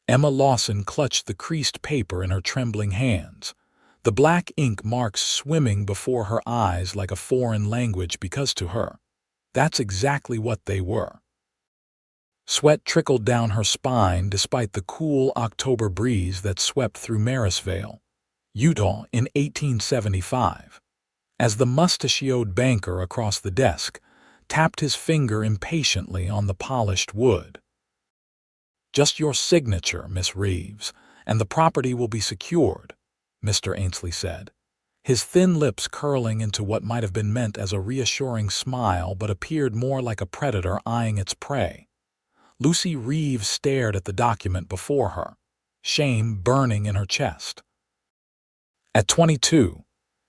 Emma Lawson clutched the creased paper in her trembling hands, the black ink marks swimming before her eyes like a foreign language because to her, that's exactly what they were. Sweat trickled down her spine despite the cool October breeze that swept through Marysvale, Utah in 1875, as the mustachioed banker across the desk tapped his finger impatiently on the polished wood. "Just your signature, Miss Reeves, and the property will be secured," Mr. Ainsley said, his thin lips curling into what might have been meant as a reassuring smile but appeared more like a predator eyeing its prey. Lucy Reeves stared at the document before her, shame burning in her chest. At 22,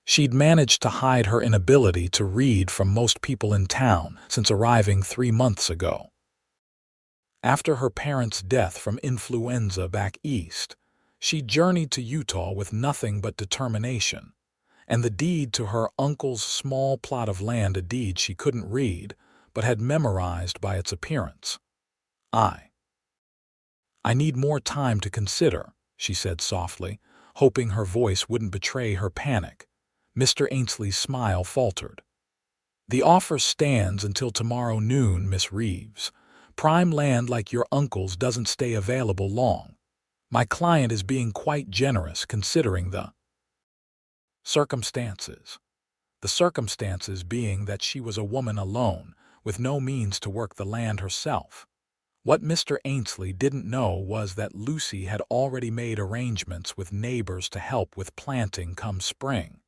she'd managed to hide her inability to read from most people in town since arriving 3 months ago. After her parents' death from influenza back east, she journeyed to Utah with nothing but determination, and the deed to her uncle's small plot of land, a deed she couldn't read but had memorized by its appearance. I need more time to consider," she said softly, hoping her voice wouldn't betray her panic. Mr. Ainsley's smile faltered. "The offer stands until tomorrow noon, Miss Reeves. Prime land like your uncle's doesn't stay available long. My client is being quite generous considering the circumstances. The circumstances being that she was a woman alone, with no means to work the land herself. What Mr. Ainsley didn't know was that Lucy had already made arrangements with neighbors to help with planting come spring.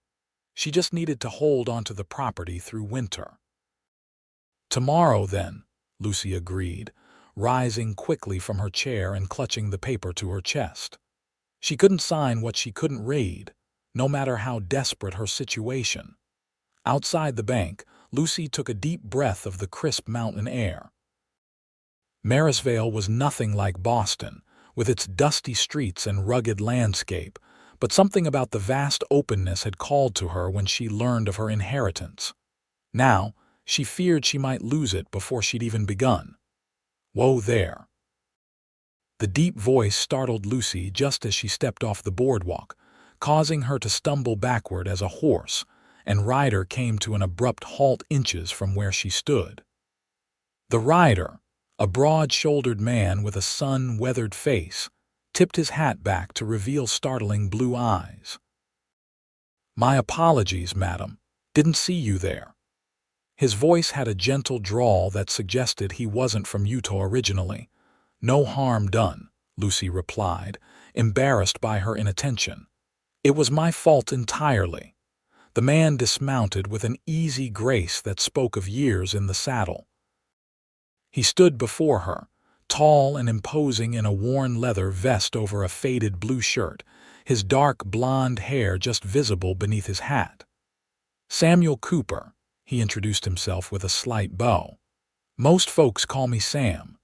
She just needed to hold onto the property through winter. "Tomorrow, then," Lucy agreed, rising quickly from her chair and clutching the paper to her chest. She couldn't sign what she couldn't read, no matter how desperate her situation. Outside the bank, Lucy took a deep breath of the crisp mountain air. Marysvale was nothing like Boston, with its dusty streets and rugged landscape, but something about the vast openness had called to her when she learned of her inheritance. Now, she feared she might lose it before she'd even begun. "Whoa there!" The deep voice startled Lucy just as she stepped off the boardwalk, causing her to stumble backward as a horse and rider came to an abrupt halt inches from where she stood. The rider, a broad-shouldered man with a sun-weathered face, tipped his hat back to reveal startling blue eyes. "My apologies, madam. Didn't see you there." His voice had a gentle drawl that suggested he wasn't from Utah originally. "No harm done," Lucy replied, embarrassed by her inattention. "It was my fault entirely." The man dismounted with an easy grace that spoke of years in the saddle. He stood before her, tall and imposing in a worn leather vest over a faded blue shirt, his dark blonde hair just visible beneath his hat. "Samuel Cooper," he introduced himself with a slight bow. "Most folks call me Sam."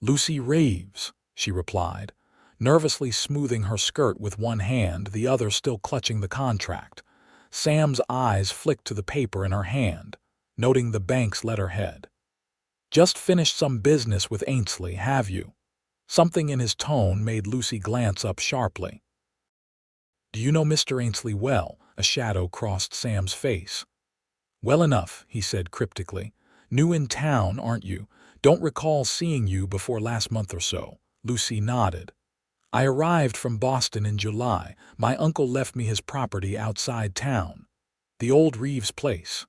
"Lucy Reeves," she replied, nervously smoothing her skirt with one hand, the other still clutching the contract. Sam's eyes flicked to the paper in her hand, noting the bank's letterhead. "Just finished some business with Ainsley, have you?" Something in his tone made Lucy glance up sharply. "Do you know Mr. Ainsley well?" A shadow crossed Sam's face. "Well enough," he said cryptically. "New in town, aren't you? Don't recall seeing you before last month or so." Lucy nodded. "I arrived from Boston in July. My uncle left me his property outside town. The old Reeves place."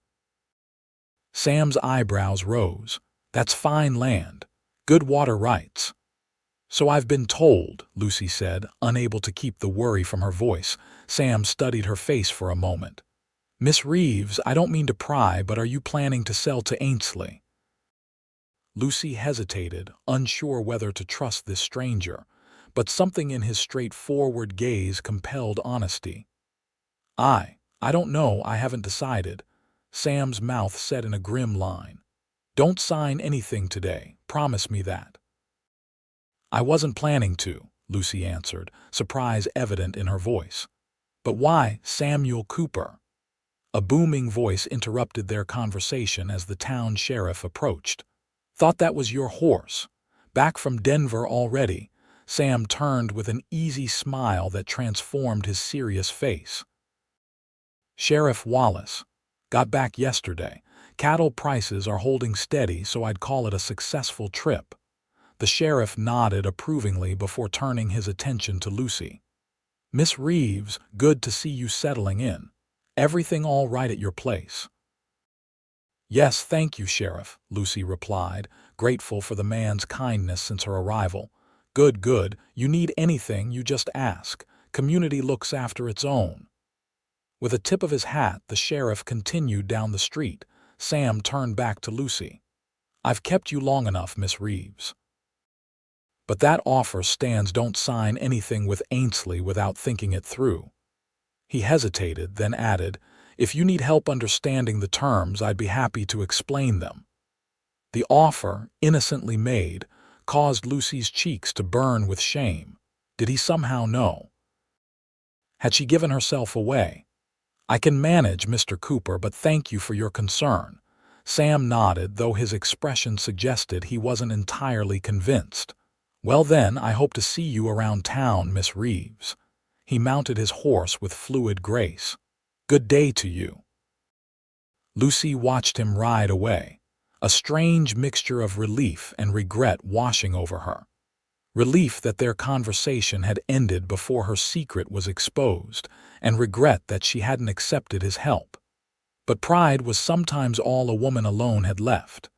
Sam's eyebrows rose. "That's fine land. Good water rights." "So I've been told," Lucy said, unable to keep the worry from her voice. Sam studied her face for a moment. "Miss Reeves, I don't mean to pry, but are you planning to sell to Ainsley?" Lucy hesitated, unsure whether to trust this stranger, but something in his straightforward gaze compelled honesty. I don't know, I haven't decided." Sam's mouth set in a grim line. "Don't sign anything today, promise me that." "I wasn't planning to," Lucy answered, surprise evident in her voice. "But why Samuel Cooper?" A booming voice interrupted their conversation as the town sheriff approached. "Thought that was your horse. Back from Denver already." Sam turned with an easy smile that transformed his serious face. Sheriff Wallace. Got back yesterday. Cattle prices are holding steady, so I'd call it a successful trip. The sheriff nodded approvingly before turning his attention to Lucy. Miss Reeves, good to see you settling in. Everything all right at your place? Yes, thank you, Sheriff, Lucy replied, grateful for the man's kindness since her arrival. Good, good. You need anything, you just ask. Community looks after its own. With a tip of his hat, the sheriff continued down the street. Sam turned back to Lucy. I've kept you long enough, Miss Reeves. But that offer stands. Don't sign anything with Ainsley without thinking it through. He hesitated, then added, if you need help understanding the terms, I'd be happy to explain them. The offer, innocently made, caused Lucy's cheeks to burn with shame. Did he somehow know? Had she given herself away? I can manage, Mr. Cooper, but thank you for your concern. Sam nodded, though his expression suggested he wasn't entirely convinced. Well then, I hope to see you around town, Miss Reeves. He mounted his horse with fluid grace. Good day to you. Lucy watched him ride away, a strange mixture of relief and regret washing over her. Relief that their conversation had ended before her secret was exposed, and regret that she hadn't accepted his help. But pride was sometimes all a woman alone had left.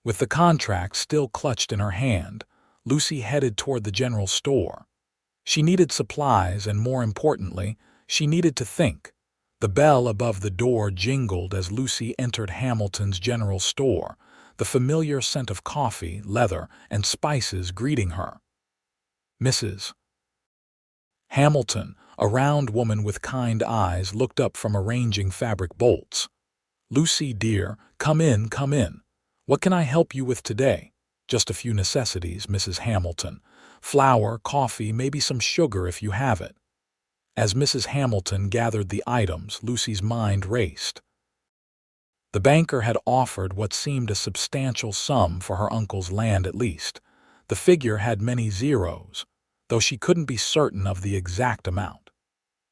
With the contract still clutched in her hand, Lucy headed toward the general store. She needed supplies, and more importantly, she needed to think. The bell above the door jingled as Lucy entered Hamilton's general store, the familiar scent of coffee, leather, and spices greeting her. Mrs. Hamilton, a round woman with kind eyes, looked up from arranging fabric bolts. Lucy, dear, come in, come in. What can I help you with today? Just a few necessities, Mrs. Hamilton. Flour, coffee, maybe some sugar if you have it. As Mrs. Hamilton gathered the items, Lucy's mind raced. The banker had offered what seemed a substantial sum for her uncle's land at least. The figure had many zeros, though she couldn't be certain of the exact amount.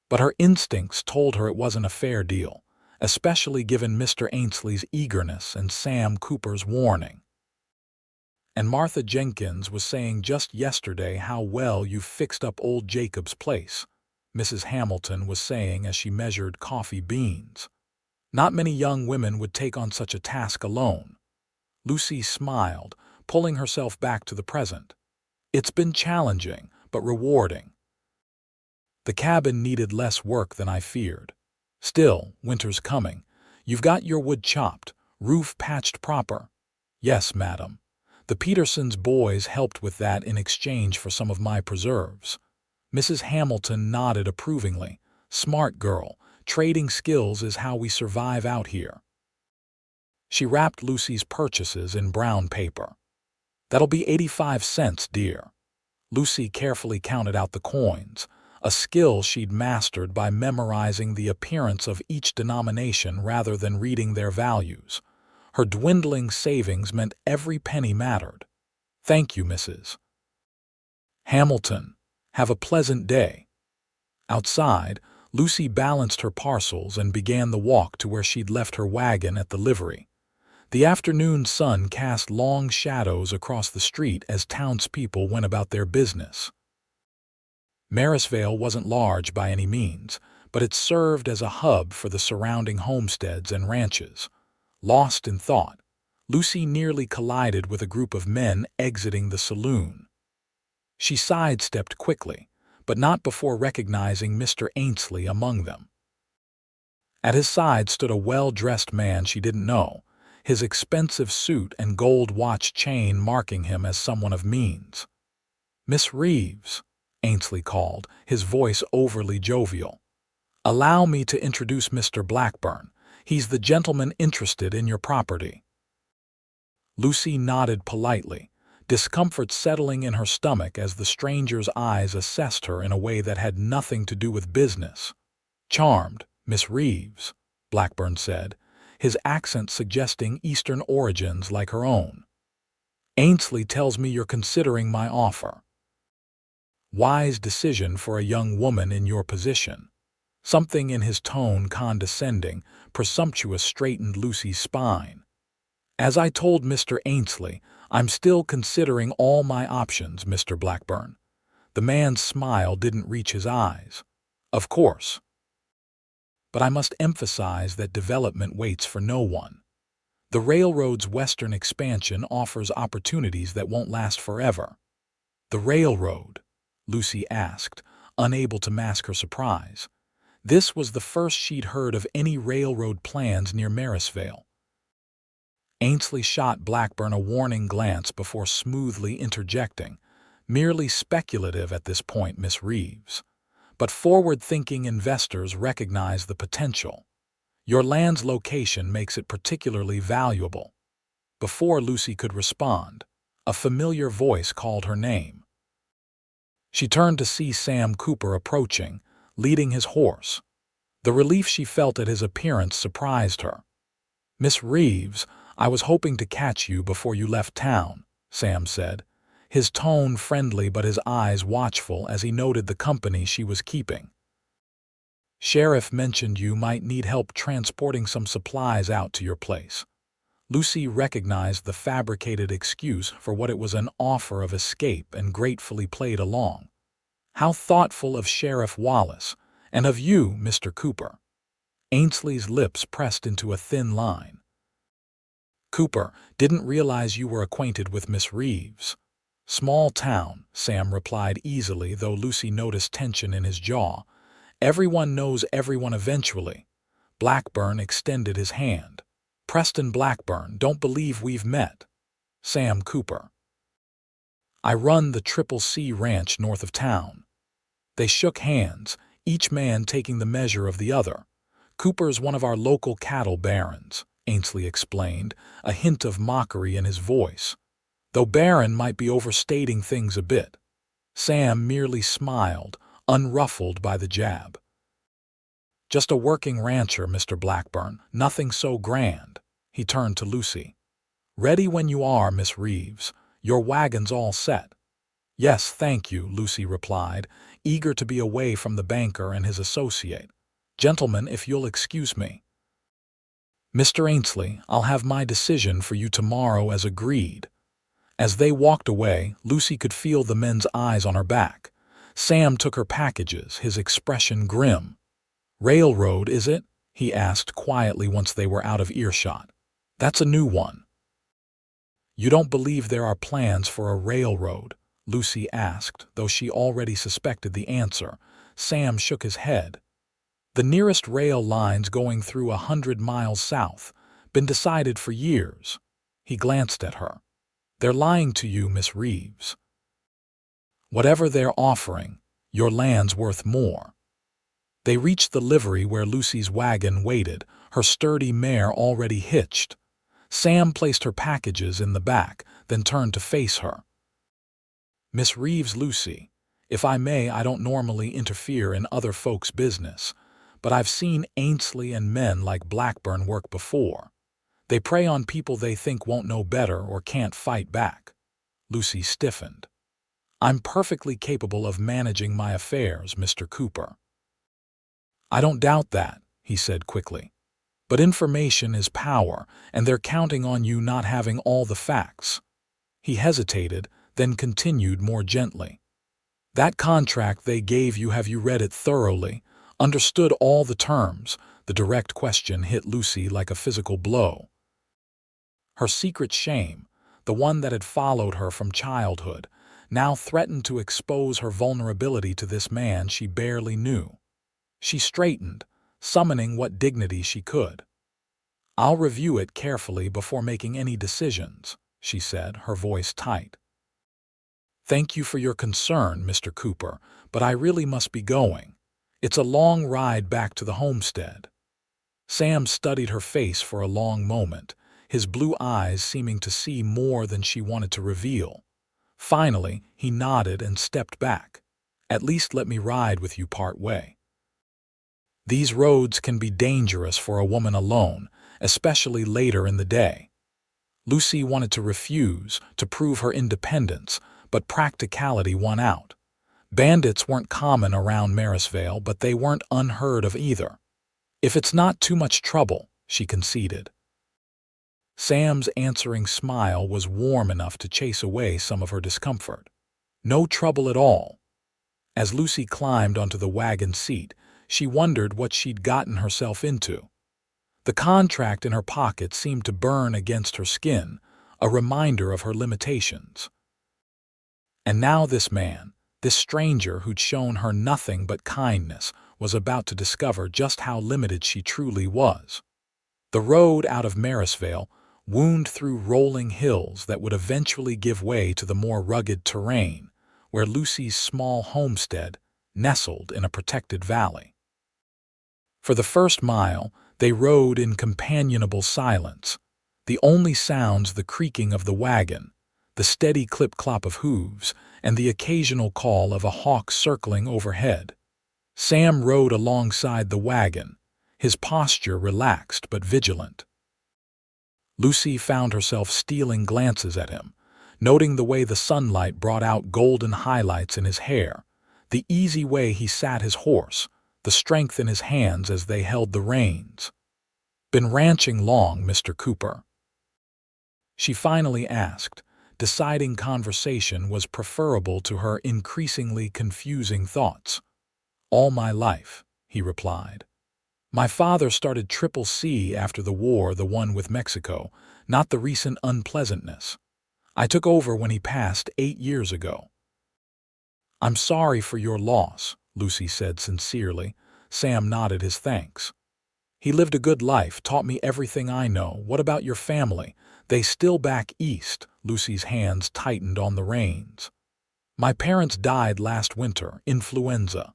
But her instincts told her it wasn't a fair deal, especially given Mr. Ainsley's eagerness and Sam Cooper's warning. And Martha Jenkins was saying just yesterday how well you've fixed up old Jacob's place, Mrs. Hamilton was saying as she measured coffee beans. Not many young women would take on such a task alone. Lucy smiled, pulling herself back to the present. It's been challenging, but rewarding. The cabin needed less work than I feared. Still, winter's coming. You've got your wood chopped, roof patched proper. Yes, madam. The Petersons' boys helped with that in exchange for some of my preserves. Mrs. Hamilton nodded approvingly. Smart girl. Trading skills is how we survive out here. She wrapped Lucy's purchases in brown paper. That'll be 85 cents, dear. Lucy carefully counted out the coins, a skill she'd mastered by memorizing the appearance of each denomination rather than reading their values. Her dwindling savings meant every penny mattered. Thank you, Mrs. Hamilton. Have a pleasant day. Outside, Lucy balanced her parcels and began the walk to where she'd left her wagon at the livery. The afternoon sun cast long shadows across the street as townspeople went about their business. Marysvale wasn't large by any means, but it served as a hub for the surrounding homesteads and ranches. Lost in thought, Lucy nearly collided with a group of men exiting the saloon. She sidestepped quickly, but not before recognizing Mr. Ainsley among them. At his side stood a well-dressed man she didn't know, his expensive suit and gold watch chain marking him as someone of means. Miss Reeves, Ainsley called, his voice overly jovial. Allow me to introduce Mr. Blackburn. He's the gentleman interested in your property. Lucy nodded politely, discomfort settling in her stomach as the stranger's eyes assessed her in a way that had nothing to do with business. Charmed, Miss Reeves, Blackburn said, his accent suggesting Eastern origins like her own. Ainsley tells me you're considering my offer. Wise decision for a young woman in your position. Something in his tone, condescending, presumptuous, straightened Lucy's spine. As I told Mr. Ainsley, I'm still considering all my options, Mr. Blackburn. The man's smile didn't reach his eyes. Of course. But I must emphasize that development waits for no one. The railroad's western expansion offers opportunities that won't last forever. The railroad? Lucy asked, unable to mask her surprise. This was the first she'd heard of any railroad plans near Marysvale. Ainsley shot Blackburn a warning glance before smoothly interjecting, merely speculative at this point, Miss Reeves. But forward-thinking investors recognize the potential. Your land's location makes it particularly valuable. Before Lucy could respond, a familiar voice called her name. She turned to see Sam Cooper approaching, leading his horse. The relief she felt at his appearance surprised her. "Miss Reeves, I was hoping to catch you before you left town," Sam said, his tone friendly but his eyes watchful as he noted the company she was keeping. "Sheriff mentioned you might need help transporting some supplies out to your place." Lucy recognized the fabricated excuse for what it was, an offer of escape, and gratefully played along. "How thoughtful of Sheriff Wallace, and of you, Mr. Cooper." Ainsley's lips pressed into a thin line. "Cooper, didn't realize you were acquainted with Miss Reeves." "Small town," Sam replied easily, though Lucy noticed tension in his jaw. "Everyone knows everyone eventually." Blackburn extended his hand. "Preston Blackburn, don't believe we've met." "Sam Cooper. I run the Triple C Ranch north of town." They shook hands, each man taking the measure of the other. "Cooper's one of our local cattle barons," Ainsley explained, a hint of mockery in his voice. Though baron might be overstating things a bit. Sam merely smiled, unruffled by the jab. "Just a working rancher, Mr. Blackburn, nothing so grand." He turned to Lucy. "Ready when you are, Miss Reeves. Your wagon's all set." "Yes, thank you," Lucy replied, eager to be away from the banker and his associate. "Gentlemen, if you'll excuse me." "Mr. Ainsley, I'll have my decision for you tomorrow as agreed." As they walked away, Lucy could feel the men's eyes on her back. Sam took her packages, his expression grim. "Railroad, is it?" he asked quietly once they were out of earshot. "That's a new one." "You don't believe there are plans for a railroad?" Lucy asked, though she already suspected the answer. Sam shook his head. "The nearest rail line's going through 100 miles south. Been decided for years." He glanced at her. "They're lying to you, Miss Reeves. Whatever they're offering, your land's worth more." They reached the livery where Lucy's wagon waited, her sturdy mare already hitched. Sam placed her packages in the back, then turned to face her. "Miss Reeves, Lucy, if I may, I don't normally interfere in other folks' business, but I've seen Ainsley and men like Blackburn work before. They prey on people they think won't know better or can't fight back." Lucy stiffened. "I'm perfectly capable of managing my affairs, Mr. Cooper." "I don't doubt that," he said quickly. "But information is power, and they're counting on you not having all the facts." He hesitated, then continued more gently. "That contract they gave you, have you read it thoroughly? Understood all the terms?" The direct question hit Lucy like a physical blow. Her secret shame, the one that had followed her from childhood, now threatened to expose her vulnerability to this man she barely knew. She straightened, summoning what dignity she could. "I'll review it carefully before making any decisions," she said, her voice tight. "Thank you for your concern, Mr. Cooper, but I really must be going. It's a long ride back to the homestead." Sam studied her face for a long moment, his blue eyes seeming to see more than she wanted to reveal. Finally, he nodded and stepped back. "At least let me ride with you part way. These roads can be dangerous for a woman alone, especially later in the day." Lucy wanted to refuse, to prove her independence, but practicality won out. Bandits weren't common around Marysvale, but they weren't unheard of either. "If it's not too much trouble," she conceded. Sam's answering smile was warm enough to chase away some of her discomfort. "No trouble at all." As Lucy climbed onto the wagon seat, she wondered what she'd gotten herself into. The contract in her pocket seemed to burn against her skin, a reminder of her limitations. And now this man, this stranger who'd shown her nothing but kindness, was about to discover just how limited she truly was. The road out of Marysvale wound through rolling hills that would eventually give way to the more rugged terrain, where Lucy's small homestead nestled in a protected valley. For the first mile, they rode in companionable silence, the only sounds the creaking of the wagon, the steady clip-clop of hooves, and the occasional call of a hawk circling overhead. Sam rode alongside the wagon, his posture relaxed but vigilant. Lucy found herself stealing glances at him, noting the way the sunlight brought out golden highlights in his hair, the easy way he sat his horse, the strength in his hands as they held the reins. "Been ranching long, Mr. Cooper?" she finally asked, deciding conversation was preferable to her increasingly confusing thoughts. "All my life," he replied. "My father started Triple C after the war, the one with Mexico, not the recent unpleasantness. I took over when he passed 8 years ago." "I'm sorry for your loss," Lucy said sincerely. Sam nodded his thanks. "He lived a good life, taught me everything I know. What about your family? They still back east?" Lucy's hands tightened on the reins. "My parents died last winter, influenza.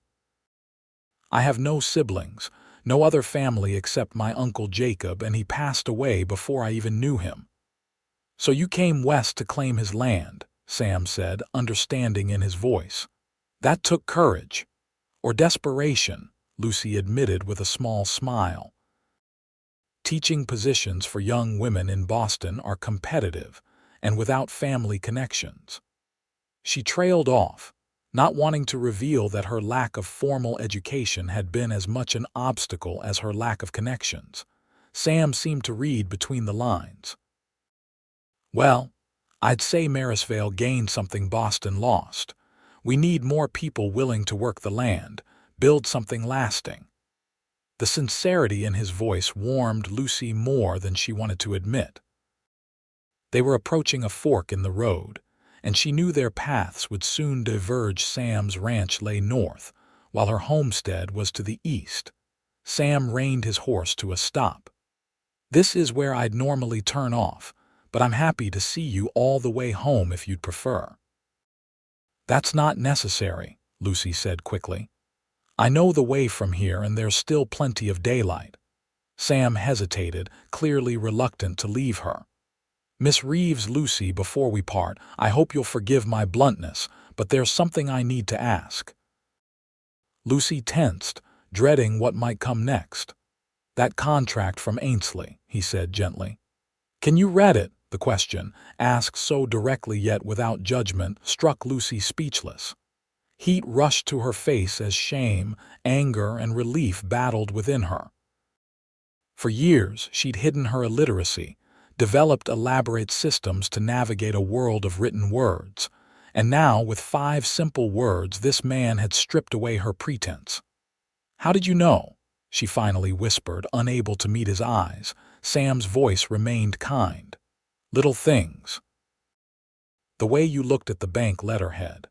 I have no siblings, no other family except my Uncle Jacob, and he passed away before I even knew him." "So you came west to claim his land," Sam said, understanding in his voice. "That took courage. Or desperation," Lucy admitted with a small smile. "Teaching positions for young women in Boston are competitive and without family connections." She trailed off, not wanting to reveal that her lack of formal education had been as much an obstacle as her lack of connections. Sam seemed to read between the lines. "Well, I'd say Marysvale gained something Boston lost. We need more people willing to work the land, build something lasting." The sincerity in his voice warmed Lucy more than she wanted to admit. They were approaching a fork in the road, and she knew their paths would soon diverge. Sam's ranch lay north, while her homestead was to the east. Sam reined his horse to a stop. "This is where I'd normally turn off, but I'm happy to see you all the way home if you'd prefer." "That's not necessary," Lucy said quickly. "I know the way from here, and there's still plenty of daylight." Sam hesitated, clearly reluctant to leave her. "Miss Reeves, Lucy, before we part, I hope you'll forgive my bluntness, but there's something I need to ask." Lucy tensed, dreading what might come next. "That contract from Ainsley," he said gently. "Can you read it?" The question, asked so directly yet without judgment, struck Lucy speechless. Heat rushed to her face as shame, anger, and relief battled within her. For years, she'd hidden her illiteracy, developed elaborate systems to navigate a world of written words, and now, with 5 simple words, this man had stripped away her pretense. "How did you know?" she finally whispered, unable to meet his eyes. Sam's voice remained kind. "Little things. The way you looked at the bank letterhead.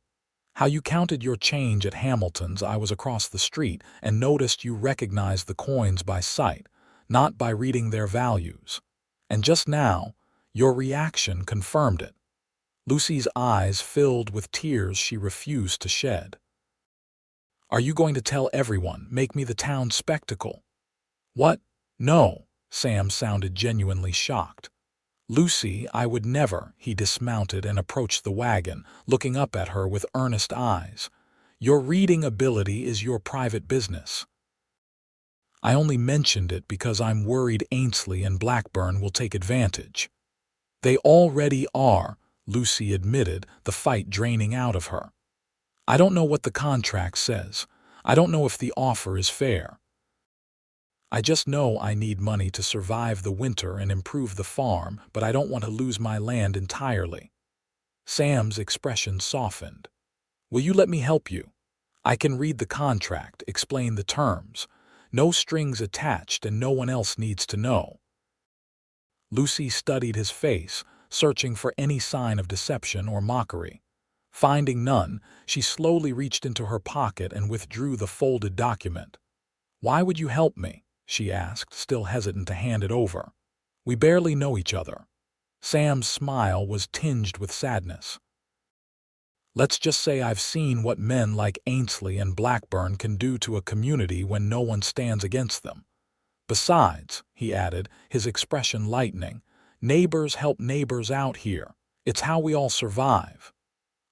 How you counted your change at Hamilton's. I was across the street and noticed you recognized the coins by sight, not by reading their values. And just now, your reaction confirmed it." Lucy's eyes filled with tears she refused to shed. "Are you going to tell everyone, make me the town spectacle?" "What? No." Sam sounded genuinely shocked. "Lucy, I would never." He dismounted and approached the wagon, looking up at her with earnest eyes. "Your reading ability is your private business. I only mentioned it because I'm worried Ainsley and Blackburn will take advantage." "They already are," Lucy admitted, the fight draining out of her. I don't know what the contract says. I don't know if the offer is fair. I just know I need money to survive the winter and improve the farm, but I don't want to lose my land entirely. Sam's expression softened. Will you let me help you? I can read the contract, explain the terms. No strings attached and no one else needs to know. Lucy studied his face, searching for any sign of deception or mockery. Finding none, she slowly reached into her pocket and withdrew the folded document. Why would you help me? She asked, still hesitant to hand it over. We barely know each other. Sam's smile was tinged with sadness. Let's just say I've seen what men like Ainsley and Blackburn can do to a community when no one stands against them. Besides, he added, his expression lightening, neighbors help neighbors out here. It's how we all survive.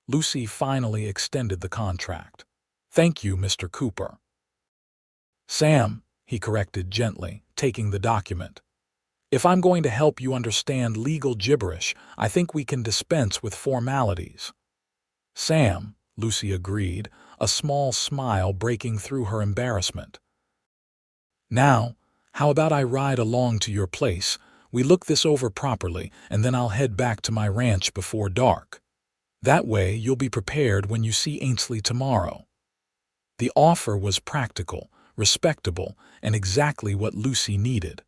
Lucy finally extended the contract. Thank you, Mr. Cooper. Sam, he corrected gently, taking the document. If I'm going to help you understand legal gibberish, I think we can dispense with formalities. Sam, Lucy agreed, a small smile breaking through her embarrassment. Now, how about I ride along to your place, we look this over properly, and then I'll head back to my ranch before dark. That way you'll be prepared when you see Ainsley tomorrow. The offer was practical, respectable, and exactly what Lucy needed.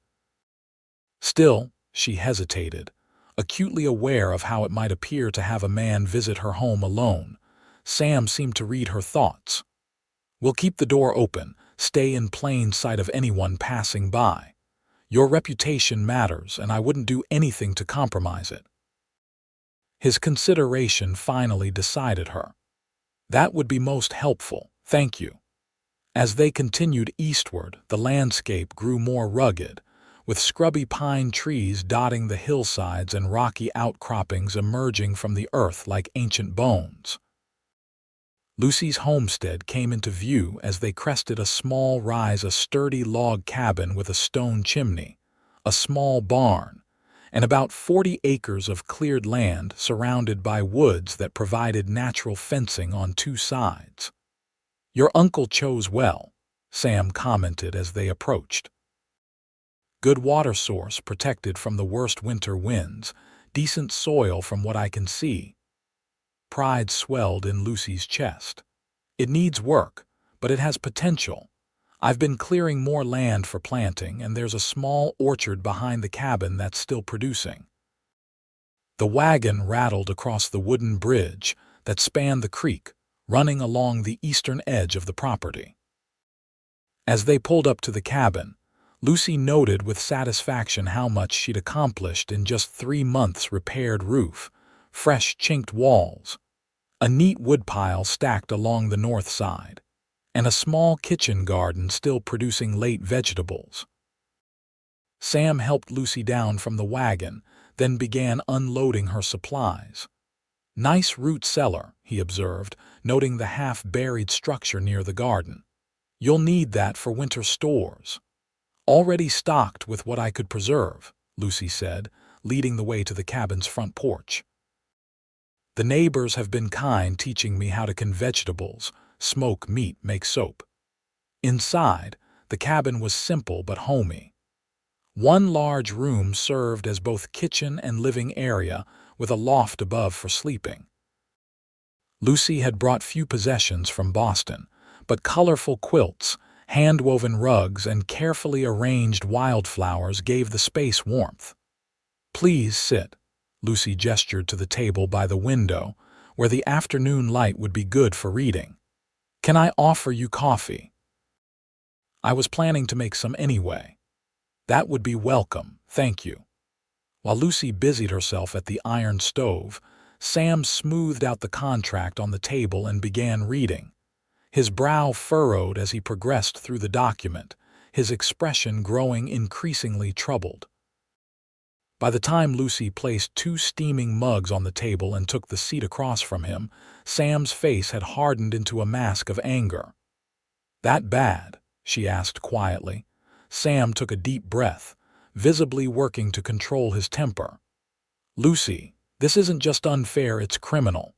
Still, she hesitated, acutely aware of how it might appear to have a man visit her home alone. Sam seemed to read her thoughts. We'll keep the door open, stay in plain sight of anyone passing by. Your reputation matters, and I wouldn't do anything to compromise it. His consideration finally decided her. That would be most helpful, thank you. As they continued eastward, the landscape grew more rugged, with scrubby pine trees dotting the hillsides and rocky outcroppings emerging from the earth like ancient bones. Lucy's homestead came into view as they crested a small rise, a sturdy log cabin with a stone chimney, a small barn, and about 40 acres of cleared land surrounded by woods that provided natural fencing on two sides. Your uncle chose well, Sam commented as they approached. Good water source protected from the worst winter winds, decent soil from what I can see. Pride swelled in Lucy's chest. It needs work, but it has potential. I've been clearing more land for planting, and there's a small orchard behind the cabin that's still producing. The wagon rattled across the wooden bridge that spanned the creek, running along the eastern edge of the property. As they pulled up to the cabin, Lucy noted with satisfaction how much she'd accomplished in just 3 months: repaired roof, fresh chinked walls, a neat woodpile stacked along the north side, and a small kitchen garden still producing late vegetables. Sam helped Lucy down from the wagon, then began unloading her supplies. Nice root cellar, he observed, noting the half-buried structure near the garden. You'll need that for winter stores. Already stocked with what I could preserve, Lucy said, leading the way to the cabin's front porch. The neighbors have been kind, teaching me how to can vegetables, smoke meat, make soap. Inside, the cabin was simple but homey. One large room served as both kitchen and living area, with a loft above for sleeping. Lucy had brought few possessions from Boston, but colorful quilts, hand-woven rugs, and carefully arranged wildflowers gave the space warmth. Please sit, Lucy gestured to the table by the window, where the afternoon light would be good for reading. Can I offer you coffee? I was planning to make some anyway. That would be welcome, thank you. While Lucy busied herself at the iron stove, Sam smoothed out the contract on the table and began reading. His brow furrowed as he progressed through the document, his expression growing increasingly troubled. By the time Lucy placed 2 steaming mugs on the table and took the seat across from him, Sam's face had hardened into a mask of anger. That bad? She asked quietly. Sam took a deep breath, visibly working to control his temper. Lucy, this isn't just unfair, it's criminal.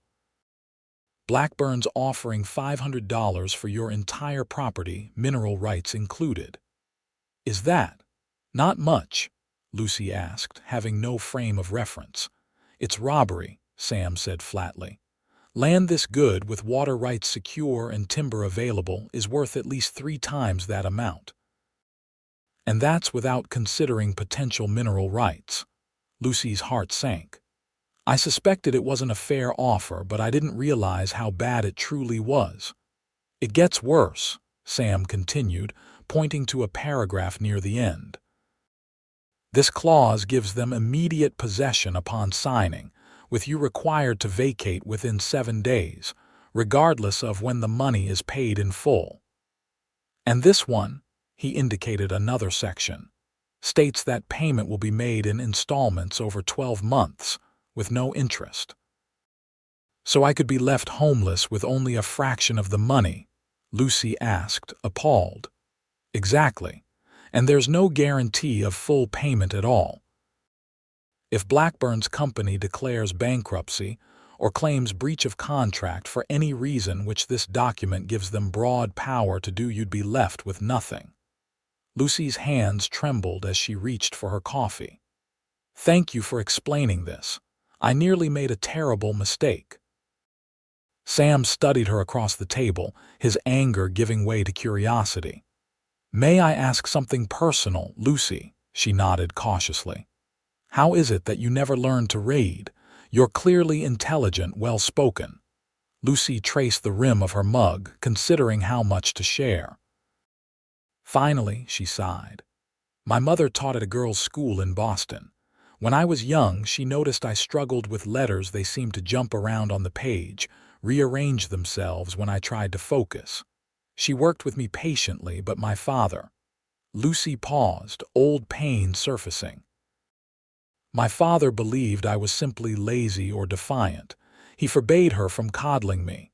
Blackburn's offering $500 for your entire property, mineral rights included. Is that not much? Lucy asked, having no frame of reference. It's robbery, Sam said flatly. Land this good with water rights secure and timber available is worth at least 3 times that amount. And that's without considering potential mineral rights. Lucy's heart sank. I suspected it wasn't a fair offer, but I didn't realize how bad it truly was. It gets worse, Sam continued, pointing to a paragraph near the end. This clause gives them immediate possession upon signing, with you required to vacate within 7 days, regardless of when the money is paid in full. And this one, he indicated another section, states that payment will be made in installments over 12 months, with no interest. So I could be left homeless with only a fraction of the money? Lucy asked, appalled. Exactly. And there's no guarantee of full payment at all. If Blackburn's company declares bankruptcy or claims breach of contract for any reason which this document gives them broad power to do, you'd be left with nothing. Lucy's hands trembled as she reached for her coffee. Thank you for explaining this. I nearly made a terrible mistake. Sam studied her across the table, his anger giving way to curiosity. May I ask something personal, Lucy? She nodded cautiously. How is it that you never learned to read? You're clearly intelligent, well-spoken. Lucy traced the rim of her mug, considering how much to share. Finally, she sighed. My mother taught at a girls' school in Boston. When I was young, she noticed I struggled with letters. They seemed to jump around on the page, rearrange themselves when I tried to focus. She worked with me patiently, but my father... Lucy paused, old pain surfacing. My father believed I was simply lazy or defiant. He forbade her from coddling me.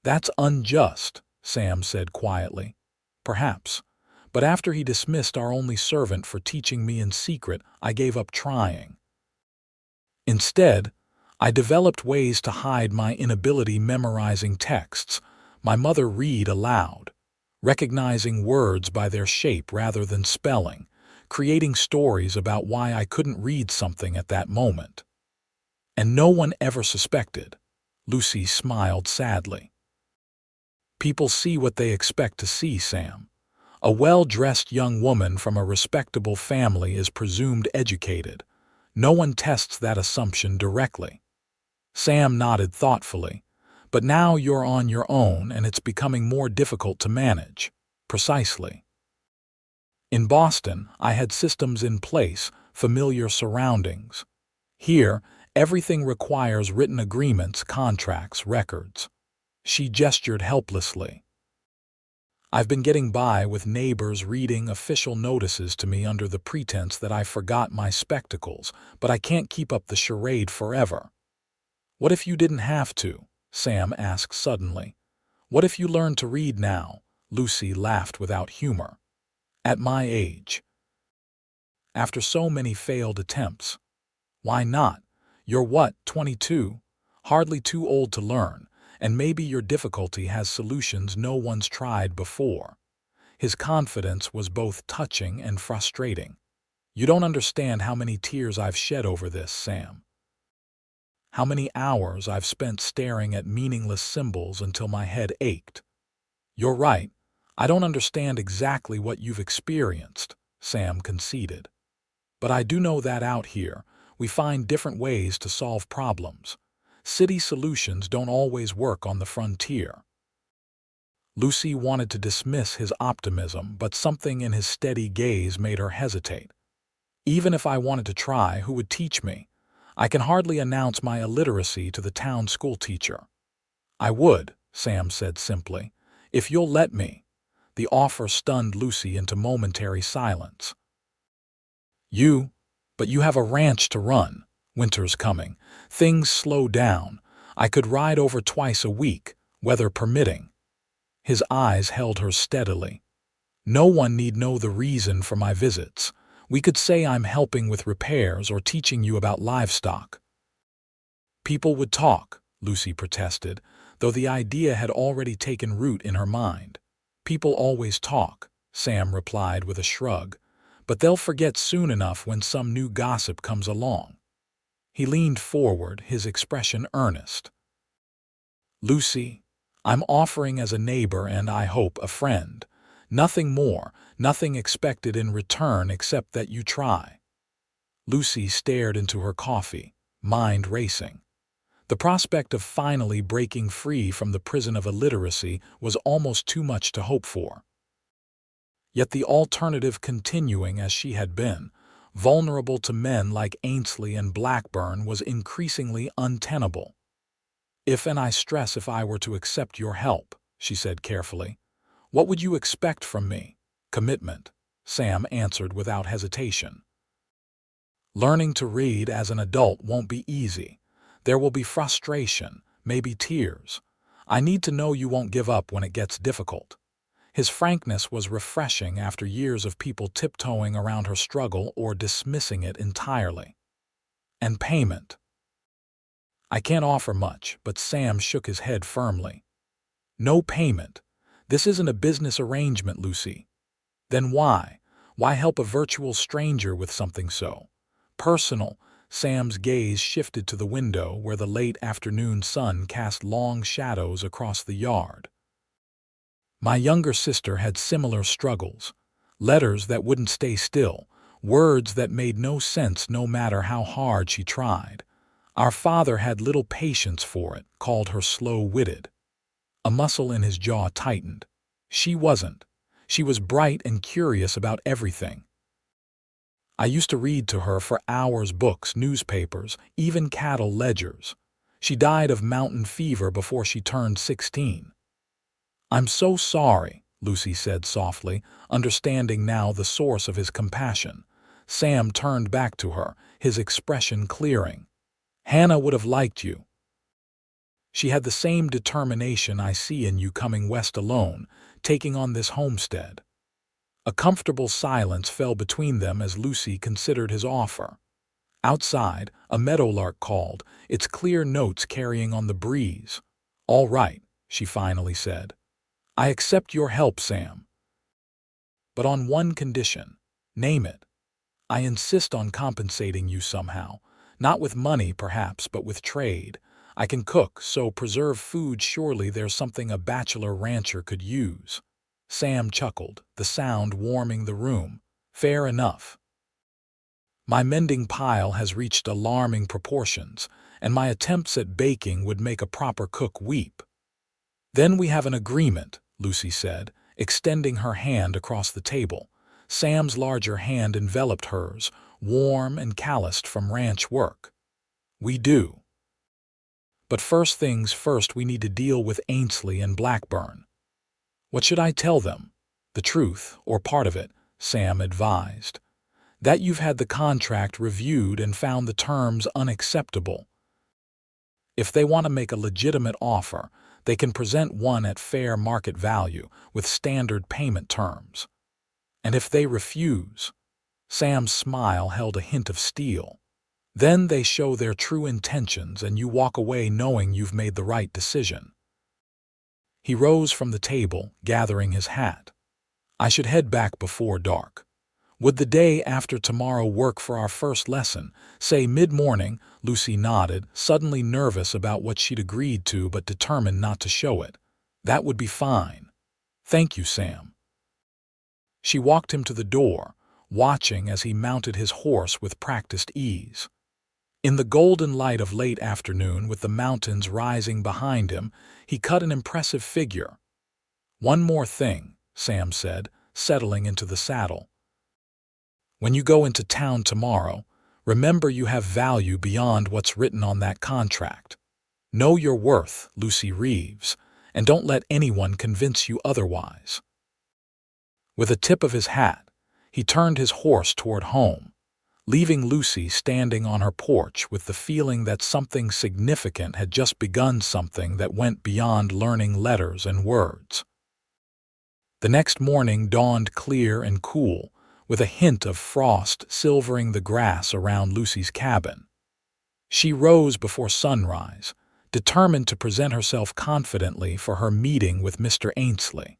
That's unjust, Sam said quietly. Perhaps. But after he dismissed our only servant for teaching me in secret, I gave up trying. Instead, I developed ways to hide my inability memorizing texts. My mother read aloud, recognizing words by their shape rather than spelling, creating stories about why I couldn't read something at that moment. And no one ever suspected. Lucy smiled sadly. People see what they expect to see, Sam. A well-dressed young woman from a respectable family is presumed educated. No one tests that assumption directly. Sam nodded thoughtfully. But now you're on your own and it's becoming more difficult to manage. Precisely. In Boston, I had systems in place, familiar surroundings. Here, everything requires written agreements, contracts, records. She gestured helplessly. I've been getting by with neighbors reading official notices to me under the pretense that I forgot my spectacles, but I can't keep up the charade forever. What if you didn't have to? Sam asked suddenly. What if you learned to read now? Lucy laughed without humor. At my age. After so many failed attempts. Why not? You're what, 22? Hardly too old to learn, and maybe your difficulty has solutions no one's tried before. His confidence was both touching and frustrating. You don't understand how many tears I've shed over this, Sam. How many hours I've spent staring at meaningless symbols until my head ached. You're right, I don't understand exactly what you've experienced, Sam conceded. But I do know that out here, we find different ways to solve problems. City solutions don't always work on the frontier. Lucy wanted to dismiss his optimism, but something in his steady gaze made her hesitate. Even if I wanted to try, who would teach me? I can hardly announce my illiteracy to the town school teacher. I would, Sam said simply, if you'll let me. The offer stunned Lucy into momentary silence. But you have a ranch to run. Winter's coming. Things slow down. I could ride over twice a week, weather permitting. His eyes held her steadily. No one need know the reason for my visits. We could say I'm helping with repairs or teaching you about livestock. People would talk, Lucy protested. though the idea had already taken root in her mind. "People always talk," Sam replied with a shrug, "but they'll forget soon enough when some new gossip comes along." He leaned forward, his expression earnest. "Lucy, I'm offering as a neighbor and, I hope, a friend. Nothing more, nothing expected in return except that you try." Lucy stared into her coffee, mind racing. The prospect of finally breaking free from the prison of illiteracy was almost too much to hope for. Yet the alternative, continuing as she had been, vulnerable to men like Ainsley and Blackburn, was increasingly untenable. "If, and I stress if, I were to accept your help," she said carefully, "what would you expect from me?" "Commitment," Sam answered without hesitation. "Learning to read as an adult won't be easy. There will be frustration, maybe tears. I need to know you won't give up when it gets difficult." His frankness was refreshing after years of people tiptoeing around her struggle or dismissing it entirely. "And payment?" "I can't offer much," but Sam shook his head firmly. "No payment. This isn't a business arrangement, Lucy." "Then why? Why help a virtual stranger with something so personal?" Sam's gaze shifted to the window where the late afternoon sun cast long shadows across the yard. "My younger sister had similar struggles. Letters that wouldn't stay still, words that made no sense no matter how hard she tried. Our father had little patience for it, called her slow-witted." A muscle in his jaw tightened. She wasn't. She was bright and curious about everything. "I used to read to her for hours, books, newspapers, even cattle ledgers. She died of mountain fever before she turned 16. "I'm so sorry," Lucy said softly, understanding now the source of his compassion. Sam turned back to her, his expression clearing. "Hannah would have liked you. She had the same determination I see in you, coming west alone, taking on this homestead." A comfortable silence fell between them as Lucy considered his offer. Outside, a meadowlark called, its clear notes carrying on the breeze. "All right," she finally said. "I accept your help, Sam. But on one condition. Name it. I insist on compensating you somehow. Not with money, perhaps, but with trade. I can cook, so preserve food. Surely there's something a bachelor rancher could use." Sam chuckled, the sound warming the room. "Fair enough. My mending pile has reached alarming proportions, and my attempts at baking would make a proper cook weep." "Then we have an agreement," Lucy said, extending her hand across the table. Sam's larger hand enveloped hers, warm and calloused from ranch work. "We do. But first things first, we need to deal with Ainsley and Blackburn." "What should I tell them?" "The truth, or part of it," Sam advised. "That you've had the contract reviewed and found the terms unacceptable. If they want to make a legitimate offer, they can present one at fair market value with standard payment terms. And if they refuse," Sam's smile held a hint of steel, "then they show their true intentions and you walk away knowing you've made the right decision." He rose from the table, gathering his hat. "I should head back before dark. Would the day after tomorrow work for our first lesson? Say mid-morning?" Lucy nodded, suddenly nervous about what she'd agreed to but determined not to show it. "That would be fine. Thank you, Sam." She walked him to the door, watching as he mounted his horse with practiced ease. In the golden light of late afternoon, with the mountains rising behind him, he cut an impressive figure. "One more thing," Sam said, settling into the saddle. "When you go into town tomorrow, remember you have value beyond what's written on that contract. Know your worth, Lucy Reeves, and don't let anyone convince you otherwise." With a tip of his hat, he turned his horse toward home, leaving Lucy standing on her porch with the feeling that something significant had just begun, something that went beyond learning letters and words. The next morning dawned clear and cool, with a hint of frost silvering the grass around Lucy's cabin. She rose before sunrise, determined to present herself confidently for her meeting with Mr. Ainsley.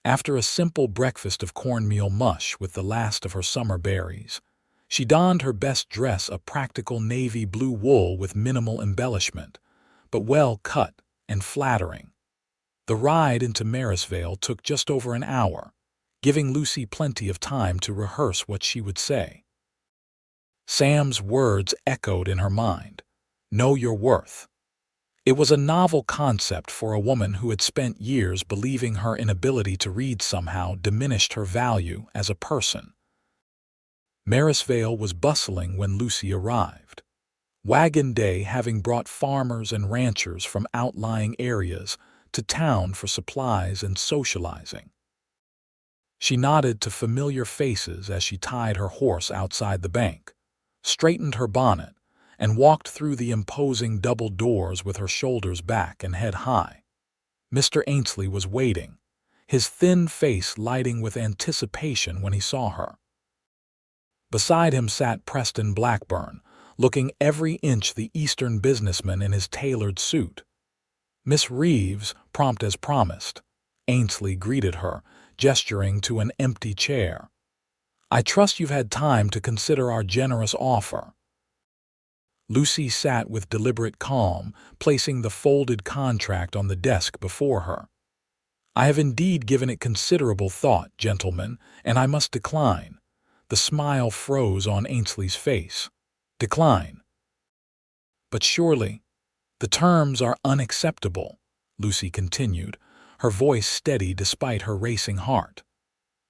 After a simple breakfast of cornmeal mush with the last of her summer berries, she donned her best dress, a practical navy blue wool with minimal embellishment, but well cut and flattering. The ride into Marysvale took just over an hour, giving Lucy plenty of time to rehearse what she would say. Sam's words echoed in her mind. Know your worth. It was a novel concept for a woman who had spent years believing her inability to read somehow diminished her value as a person. Marysvale was bustling when Lucy arrived. Wagon Day having brought farmers and ranchers from outlying areas to town for supplies and socializing. She nodded to familiar faces as she tied her horse outside the bank, straightened her bonnet, and walked through the imposing double doors with her shoulders back and head high. Mr. Ainsley was waiting, his thin face lighting with anticipation when he saw her. Beside him sat Preston Blackburn, looking every inch the Eastern businessman in his tailored suit. Miss Reeves, prompt as promised, Ainsley greeted her, gesturing to an empty chair. I trust you've had time to consider our generous offer. Lucy sat with deliberate calm, placing the folded contract on the desk before her. I have indeed given it considerable thought, gentlemen, and I must decline. The smile froze on Ainsley's face. Decline. But surely, the terms are unacceptable, Lucy continued, her voice steady despite her racing heart.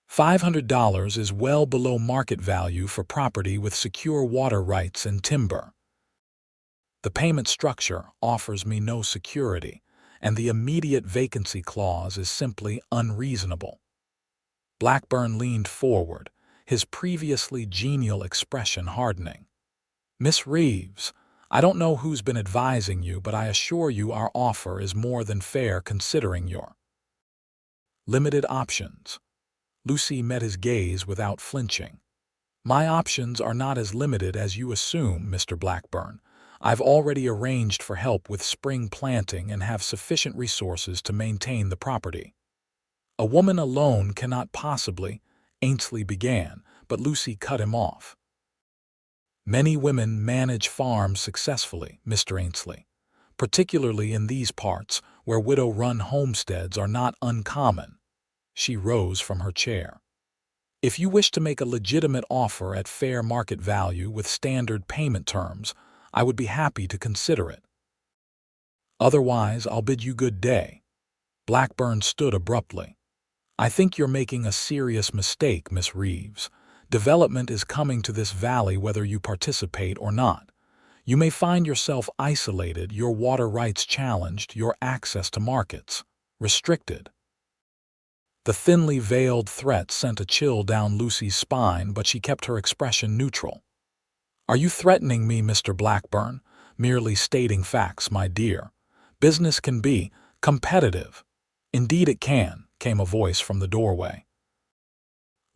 $500 is well below market value for property with secure water rights and timber. The payment structure offers me no security, and the immediate vacancy clause is simply unreasonable. Blackburn leaned forward, his previously genial expression hardening. Miss Reeves, I don't know who's been advising you, but I assure you our offer is more than fair considering your limited options. Lucy met his gaze without flinching. My options are not as limited as you assume, Mr. Blackburn. I've already arranged for help with spring planting and have sufficient resources to maintain the property. A woman alone cannot possibly, Ainsley began, but Lucy cut him off. Many women manage farms successfully, Mr. Ainsley, particularly in these parts where widow-run homesteads are not uncommon. She rose from her chair. If you wish to make a legitimate offer at fair market value with standard payment terms, I would be happy to consider it. Otherwise, I'll bid you good day. Blackburn stood abruptly. I think you're making a serious mistake, Miss Reeves. Development is coming to this valley whether you participate or not. You may find yourself isolated, your water rights challenged, your access to markets restricted. The thinly veiled threat sent a chill down Lucy's spine, but she kept her expression neutral. Are you threatening me, Mr. Blackburn? Merely stating facts, my dear. Business can be competitive. Indeed it can, came a voice from the doorway.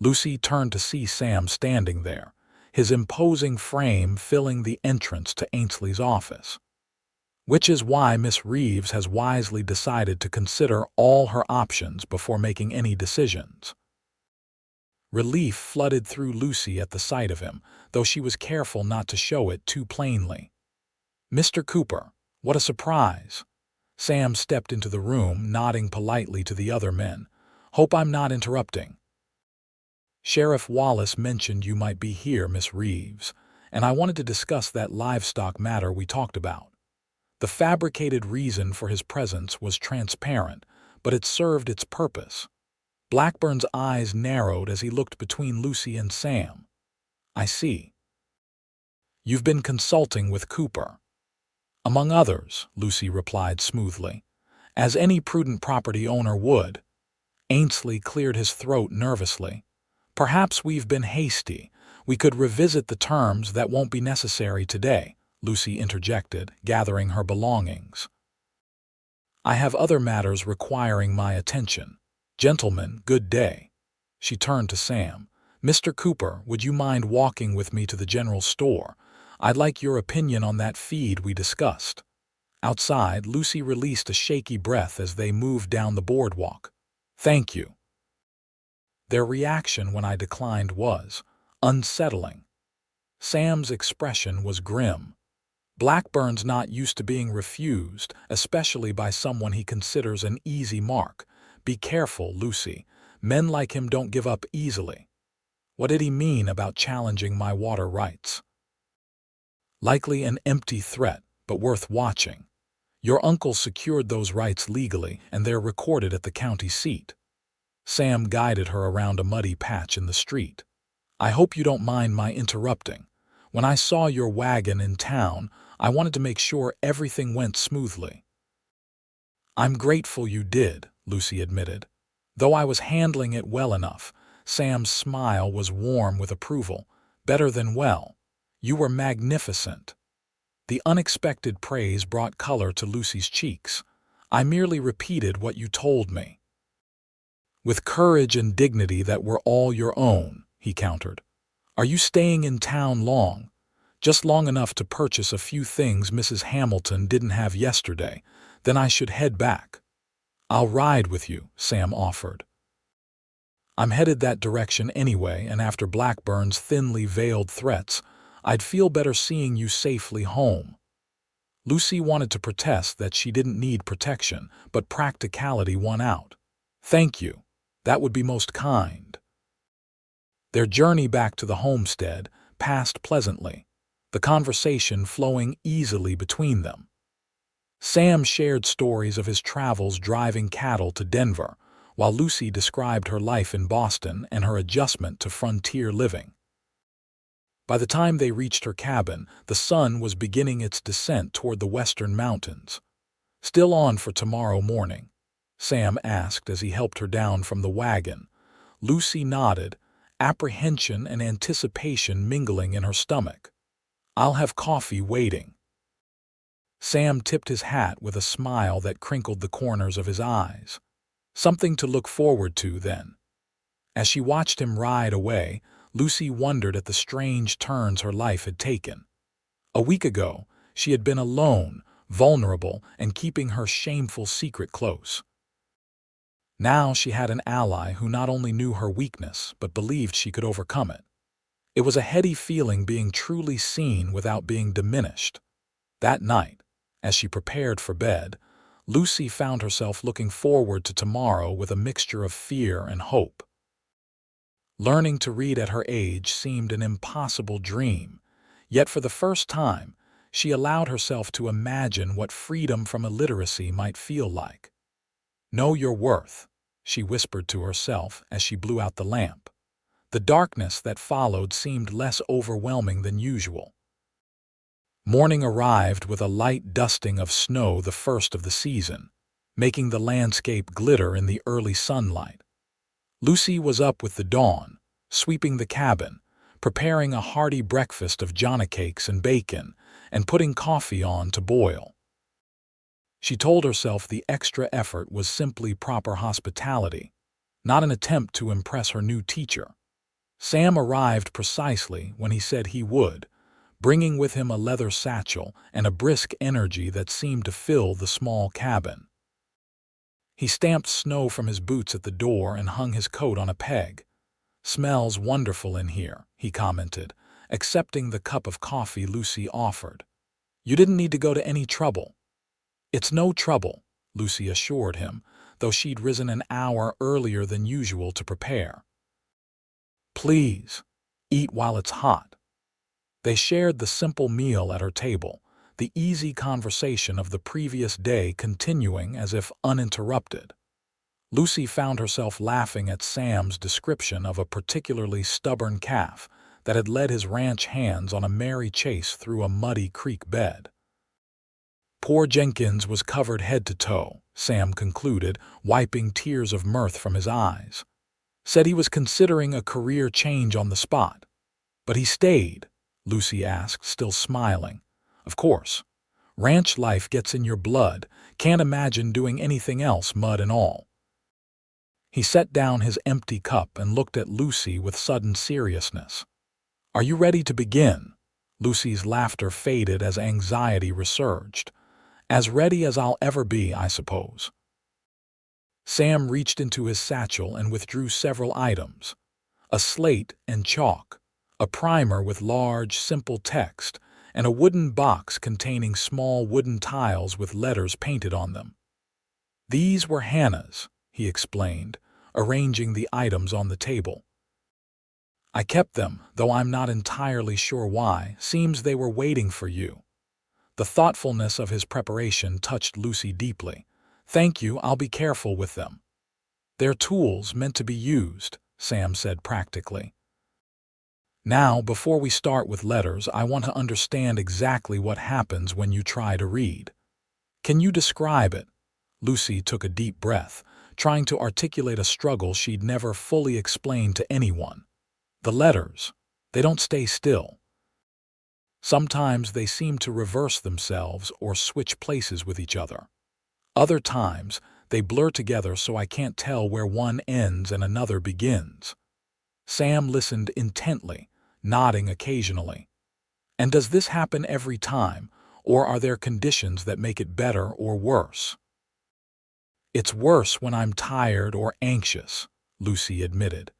Lucy turned to see Sam standing there, his imposing frame filling the entrance to Ainsley's office. Which is why Miss Reeves has wisely decided to consider all her options before making any decisions. Relief flooded through Lucy at the sight of him, though she was careful not to show it too plainly. Mr. Cooper, what a surprise! Sam stepped into the room, nodding politely to the other men. Hope I'm not interrupting. Sheriff Wallace mentioned you might be here, Miss Reeves, and I wanted to discuss that livestock matter we talked about. The fabricated reason for his presence was transparent, but it served its purpose. Blackburn's eyes narrowed as he looked between Lucy and Sam. I see. You've been consulting with Cooper. Among others, Lucy replied smoothly, as any prudent property owner would. Ainsley cleared his throat nervously. Perhaps we've been hasty. We could revisit the terms. That won't be necessary today, Lucy interjected, gathering her belongings. I have other matters requiring my attention. Gentlemen, good day. She turned to Sam. Mr. Cooper, would you mind walking with me to the general store? I'd like your opinion on that feed we discussed. Outside, Lucy released a shaky breath as they moved down the boardwalk. "Thank you." Their reaction when I declined was unsettling. Sam's expression was grim. Blackburn's not used to being refused, especially by someone he considers an easy mark. "Be careful, Lucy. Men like him don't give up easily." What did he mean about challenging my water rights? "Likely an empty threat, but worth watching. Your uncle secured those rights legally, and they're recorded at the county seat." Sam guided her around a muddy patch in the street. "I hope you don't mind my interrupting. When I saw your wagon in town, I wanted to make sure everything went smoothly." "I'm grateful you did," Lucy admitted. "Though I was handling it well enough." Sam's smile was warm with approval. "Better than well. You were magnificent." The unexpected praise brought color to Lucy's cheeks. "I merely repeated what you told me." "With courage and dignity that were all your own," he countered. "Are you staying in town long?" "Just long enough to purchase a few things Mrs. Hamilton didn't have yesterday. Then I should head back." "I'll ride with you," Sam offered. "I'm headed that direction anyway, and after Blackburn's thinly veiled threats, I'd feel better seeing you safely home." Lucy wanted to protest that she didn't need protection, but practicality won out. "Thank you. That would be most kind." Their journey back to the homestead passed pleasantly, the conversation flowing easily between them. Sam shared stories of his travels driving cattle to Denver, while Lucy described her life in Boston and her adjustment to frontier living. By the time they reached her cabin, the sun was beginning its descent toward the western mountains. "Still on for tomorrow morning?" Sam asked as he helped her down from the wagon. Lucy nodded, apprehension and anticipation mingling in her stomach. "I'll have coffee waiting." Sam tipped his hat with a smile that crinkled the corners of his eyes. Something to look forward to, then. As she watched him ride away, Lucy wondered at the strange turns her life had taken. A week ago, she had been alone, vulnerable, and keeping her shameful secret close. Now she had an ally who not only knew her weakness, but believed she could overcome it. It was a heady feeling being truly seen without being diminished. That night, as she prepared for bed, Lucy found herself looking forward to tomorrow with a mixture of fear and hope. Learning to read at her age seemed an impossible dream, yet for the first time, she allowed herself to imagine what freedom from illiteracy might feel like. "Know your worth," she whispered to herself as she blew out the lamp. The darkness that followed seemed less overwhelming than usual. Morning arrived with a light dusting of snow, the first of the season, making the landscape glitter in the early sunlight. Lucy was up with the dawn, sweeping the cabin, preparing a hearty breakfast of Johnny cakes and bacon, and putting coffee on to boil. She told herself the extra effort was simply proper hospitality, not an attempt to impress her new teacher. Sam arrived precisely when he said he would, bringing with him a leather satchel and a brisk energy that seemed to fill the small cabin. He stamped snow from his boots at the door and hung his coat on a peg. "Smells wonderful in here," he commented, accepting the cup of coffee Lucy offered. "You didn't need to go to any trouble." "It's no trouble," Lucy assured him, though she'd risen an hour earlier than usual to prepare. "Please, eat while it's hot." They shared the simple meal at her table, the easy conversation of the previous day continuing as if uninterrupted. Lucy found herself laughing at Sam's description of a particularly stubborn calf that had led his ranch hands on a merry chase through a muddy creek bed. "Poor Jenkins was covered head to toe," Sam concluded, wiping tears of mirth from his eyes. "Said he was considering a career change on the spot." "But he stayed?" Lucy asked, still smiling. "Of course. Ranch life gets in your blood. Can't imagine doing anything else, mud and all." He set down his empty cup and looked at Lucy with sudden seriousness. "Are you ready to begin?" Lucy's laughter faded as anxiety resurged. As ready as I'll ever be, I suppose. Sam reached into his satchel and withdrew several items: a slate and chalk, a primer with large, simple text, and a wooden box containing small wooden tiles with letters painted on them. These were Hannah's, he explained, arranging the items on the table. I kept them, though I'm not entirely sure why. Seems they were waiting for you. The thoughtfulness of his preparation touched Lucy deeply. Thank you, I'll be careful with them. They're tools meant to be used, Sam said practically. Now, before we start with letters, I want to understand exactly what happens when you try to read. Can you describe it? Lucy took a deep breath, trying to articulate a struggle she'd never fully explained to anyone. The letters, they don't stay still. Sometimes they seem to reverse themselves or switch places with each other. Other times, they blur together so I can't tell where one ends and another begins. Sam listened intently, nodding occasionally. And does this happen every time, or are there conditions that make it better or worse? It's worse when I'm tired or anxious, Lucy admitted.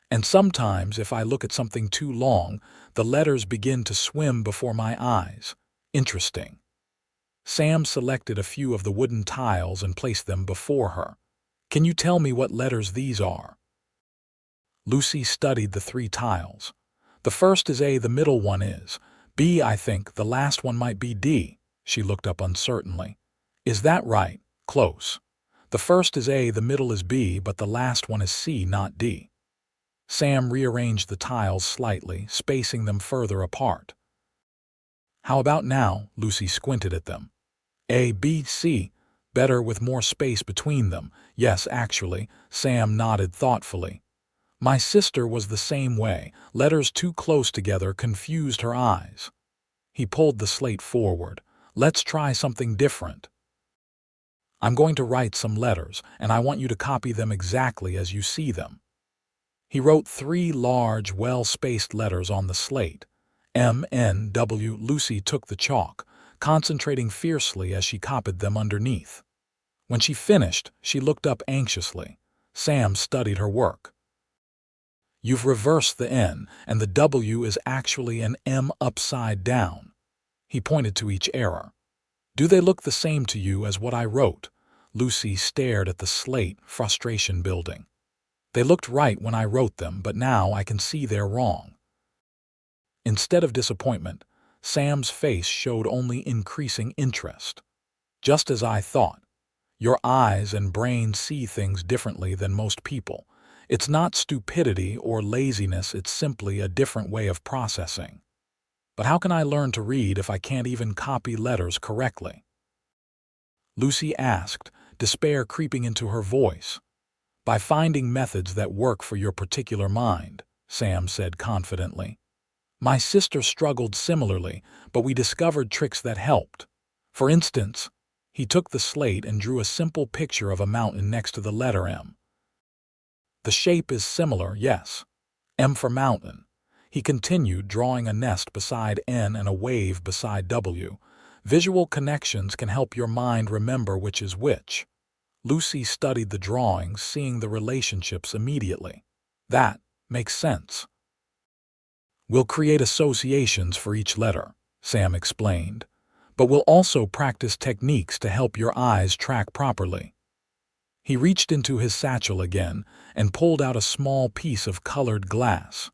And sometimes, if I look at something too long, the letters begin to swim before my eyes. Interesting. Sam selected a few of the wooden tiles and placed them before her. Can you tell me what letters these are? Lucy studied the 3 tiles. The first is A, the middle one is B, I think, the last one might be D. She looked up uncertainly. Is that right? Close. The first is A, the middle is B, but the last one is C, not D. Sam rearranged the tiles slightly, spacing them further apart. How about now? Lucy squinted at them. A, B, C. Better with more space between them. Yes, actually, Sam nodded thoughtfully. My sister was the same way. Letters too close together confused her eyes. He pulled the slate forward. Let's try something different. I'm going to write some letters, and I want you to copy them exactly as you see them. He wrote 3 large, well-spaced letters on the slate. M, N, W. Lucy took the chalk, concentrating fiercely as she copied them underneath. When she finished, she looked up anxiously. Sam studied her work. You've reversed the N, and the W is actually an M upside down. He pointed to each error. Do they look the same to you as what I wrote? Lucy stared at the slate, frustration building. They looked right when I wrote them, but now I can see they're wrong. Instead of disappointment, Sam's face showed only increasing interest. Just as I thought. Your eyes and brain see things differently than most people. It's not stupidity or laziness, it's simply a different way of processing. But how can I learn to read if I can't even copy letters correctly? Lucy asked, despair creeping into her voice. By finding methods that work for your particular mind, Sam said confidently. My sister struggled similarly, but we discovered tricks that helped. For instance, he took the slate and drew a simple picture of a mountain next to the letter M. The shape is similar, yes. M for mountain. He continued, drawing a nest beside N and a wave beside W. Visual connections can help your mind remember which is which. Lucy studied the drawings, seeing the relationships immediately. That makes sense. We'll create associations for each letter, Sam explained, but we'll also practice techniques to help your eyes track properly. He reached into his satchel again and pulled out a small piece of colored glass.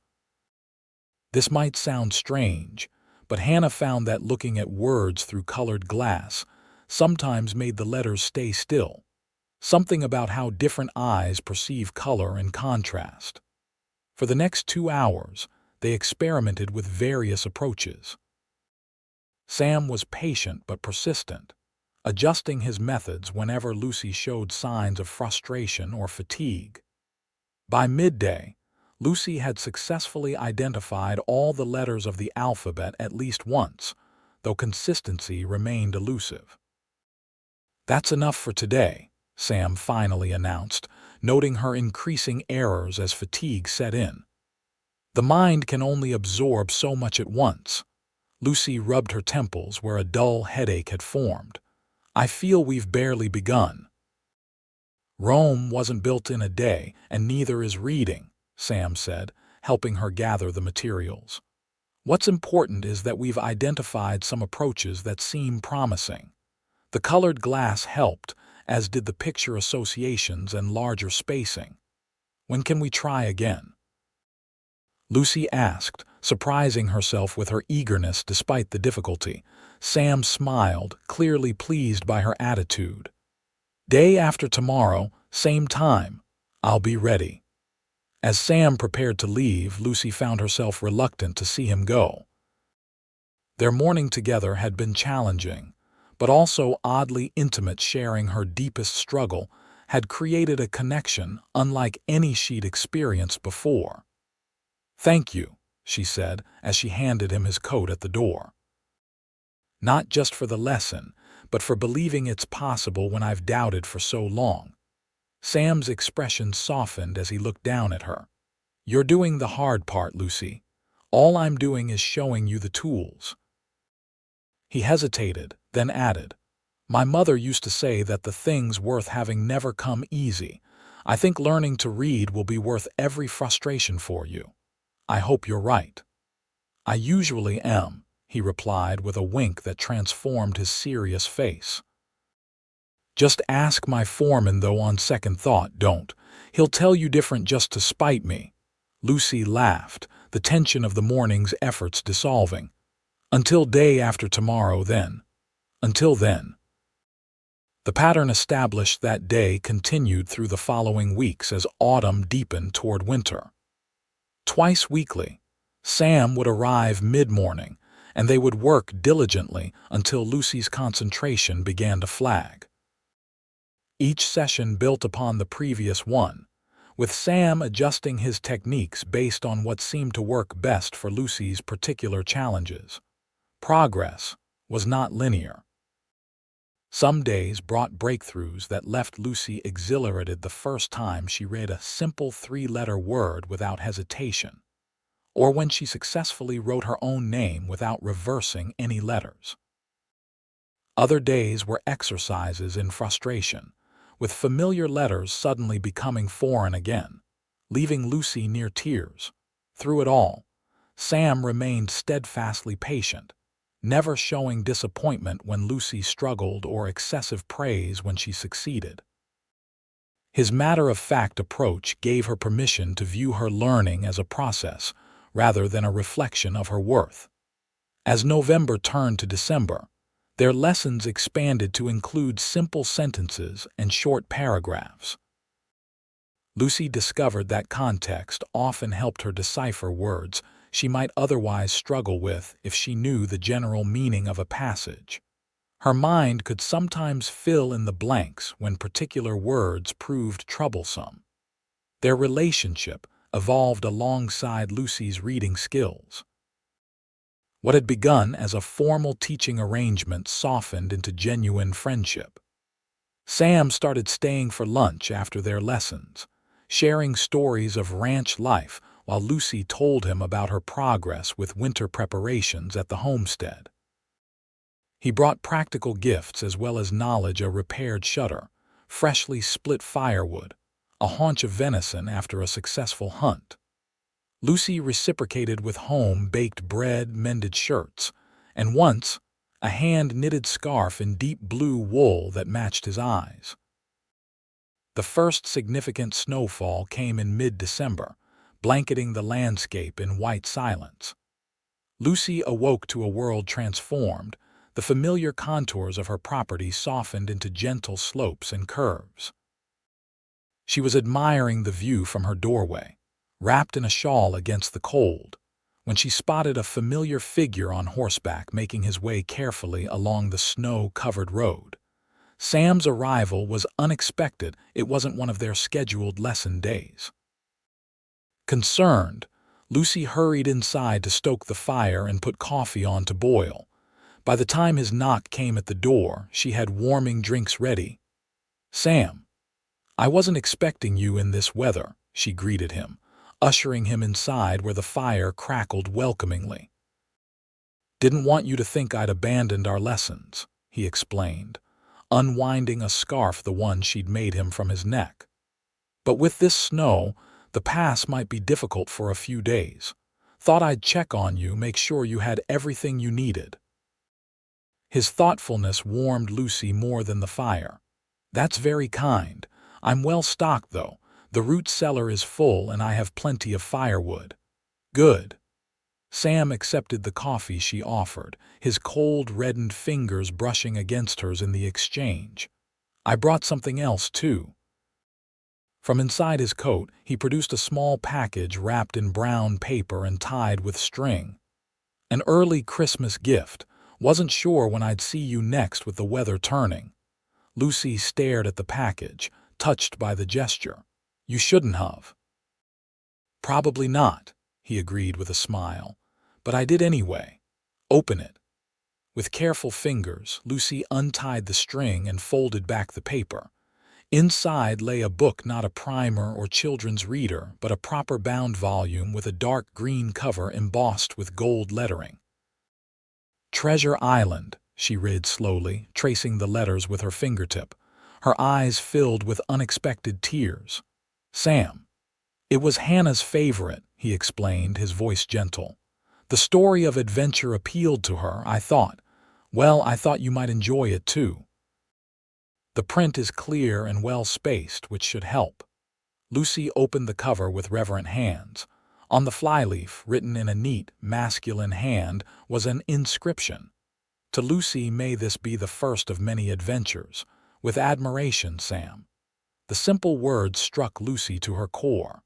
This might sound strange, but Hannah found that looking at words through colored glass sometimes made the letters stay still. Something about how different eyes perceive color and contrast. For the next 2 hours, they experimented with various approaches. Sam was patient but persistent, adjusting his methods whenever Lucy showed signs of frustration or fatigue. By midday, Lucy had successfully identified all the letters of the alphabet at least once, though consistency remained elusive. That's enough for today, Sam finally announced, noting her increasing errors as fatigue set in. The mind can only absorb so much at once. Lucy rubbed her temples where a dull headache had formed. I feel we've barely begun. Rome wasn't built in a day, and neither is reading, Sam said, helping her gather the materials. What's important is that we've identified some approaches that seem promising. The colored glass helped, as did the picture associations and larger spacing. When can we try again? Lucy asked, surprising herself with her eagerness despite the difficulty. Sam smiled, clearly pleased by her attitude. Day after tomorrow, same time. I'll be ready. As Sam prepared to leave, Lucy found herself reluctant to see him go. Their morning together had been challenging, but also oddly intimate. Sharing her deepest struggle had created a connection unlike any she'd experienced before. Thank you, she said as she handed him his coat at the door. Not just for the lesson, but for believing it's possible when I've doubted for so long. Sam's expression softened as he looked down at her. You're doing the hard part, Lucy. All I'm doing is showing you the tools. He hesitated, then added, My mother used to say that the things worth having never come easy. I think learning to read will be worth every frustration for you. I hope you're right. I usually am, he replied with a wink that transformed his serious face. Just ask my foreman, though, on second thought, don't. He'll tell you different just to spite me. Lucy laughed, the tension of the morning's efforts dissolving. Until day after tomorrow, then. Until then. The pattern established that day continued through the following weeks as autumn deepened toward winter. Twice weekly, Sam would arrive mid-morning, and they would work diligently until Lucy's concentration began to flag. Each session built upon the previous one, with Sam adjusting his techniques based on what seemed to work best for Lucy's particular challenges. Progress was not linear. Some days brought breakthroughs that left Lucy exhilarated the first time she read a simple 3-letter word without hesitation, or when she successfully wrote her own name without reversing any letters. Other days were exercises in frustration, with familiar letters suddenly becoming foreign again, leaving Lucy near tears. Through it all, Sam remained steadfastly patient, never showing disappointment when Lucy struggled or excessive praise when she succeeded. His matter-of-fact approach gave her permission to view her learning as a process rather than a reflection of her worth. As November turned to December, their lessons expanded to include simple sentences and short paragraphs. Lucy discovered that context often helped her decipher words she might otherwise struggle with if she knew the general meaning of a passage. Her mind could sometimes fill in the blanks when particular words proved troublesome. Their relationship evolved alongside Lucy's reading skills. What had begun as a formal teaching arrangement softened into genuine friendship. Sam started staying for lunch after their lessons, sharing stories of ranch life while Lucy told him about her progress with winter preparations at the homestead. He brought practical gifts as well as knowledge: a repaired shutter, freshly split firewood, a haunch of venison after a successful hunt. Lucy reciprocated with home-baked bread, mended shirts, and once, a hand-knitted scarf in deep blue wool that matched his eyes. The first significant snowfall came in mid-December, blanketing the landscape in white silence. Lucy awoke to a world transformed. The familiar contours of her property softened into gentle slopes and curves. She was admiring the view from her doorway, wrapped in a shawl against the cold, when she spotted a familiar figure on horseback making his way carefully along the snow-covered road. Sam's arrival was unexpected. It wasn't one of their scheduled lesson days. Concerned, Lucy hurried inside to stoke the fire and put coffee on to boil. By the time his knock came at the door, she had warming drinks ready. "Sam, I wasn't expecting you in this weather," she greeted him, ushering him inside where the fire crackled welcomingly. "Didn't want you to think I'd abandoned our lessons," he explained, unwinding a scarf, the one she'd made him, from his neck. "But with this snow, the pass might be difficult for a few days. Thought I'd check on you, make sure you had everything you needed." His thoughtfulness warmed Lucy more than the fire. "That's very kind. I'm well stocked, though. The root cellar is full and I have plenty of firewood." "Good." Sam accepted the coffee she offered, his cold, reddened fingers brushing against hers in the exchange. "I brought something else, too." From inside his coat, he produced a small package wrapped in brown paper and tied with string. "An early Christmas gift. Wasn't sure when I'd see you next with the weather turning." Lucy stared at the package, touched by the gesture. "You shouldn't have." "Probably not," he agreed with a smile. "But I did anyway. Open it." With careful fingers, Lucy untied the string and folded back the paper. Inside lay a book, not a primer or children's reader, but a proper bound volume with a dark green cover embossed with gold lettering. "Treasure Island," she read slowly, tracing the letters with her fingertip. Her eyes filled with unexpected tears. "Sam." "It was Hannah's favorite," he explained, his voice gentle. "The story of adventure appealed to her, I thought. Well, I thought you might enjoy it too. The print is clear and well-spaced, which should help." Lucy opened the cover with reverent hands. On the flyleaf, written in a neat, masculine hand, was an inscription. "To Lucy, may this be the first of many adventures. With admiration, Sam." The simple words struck Lucy to her core.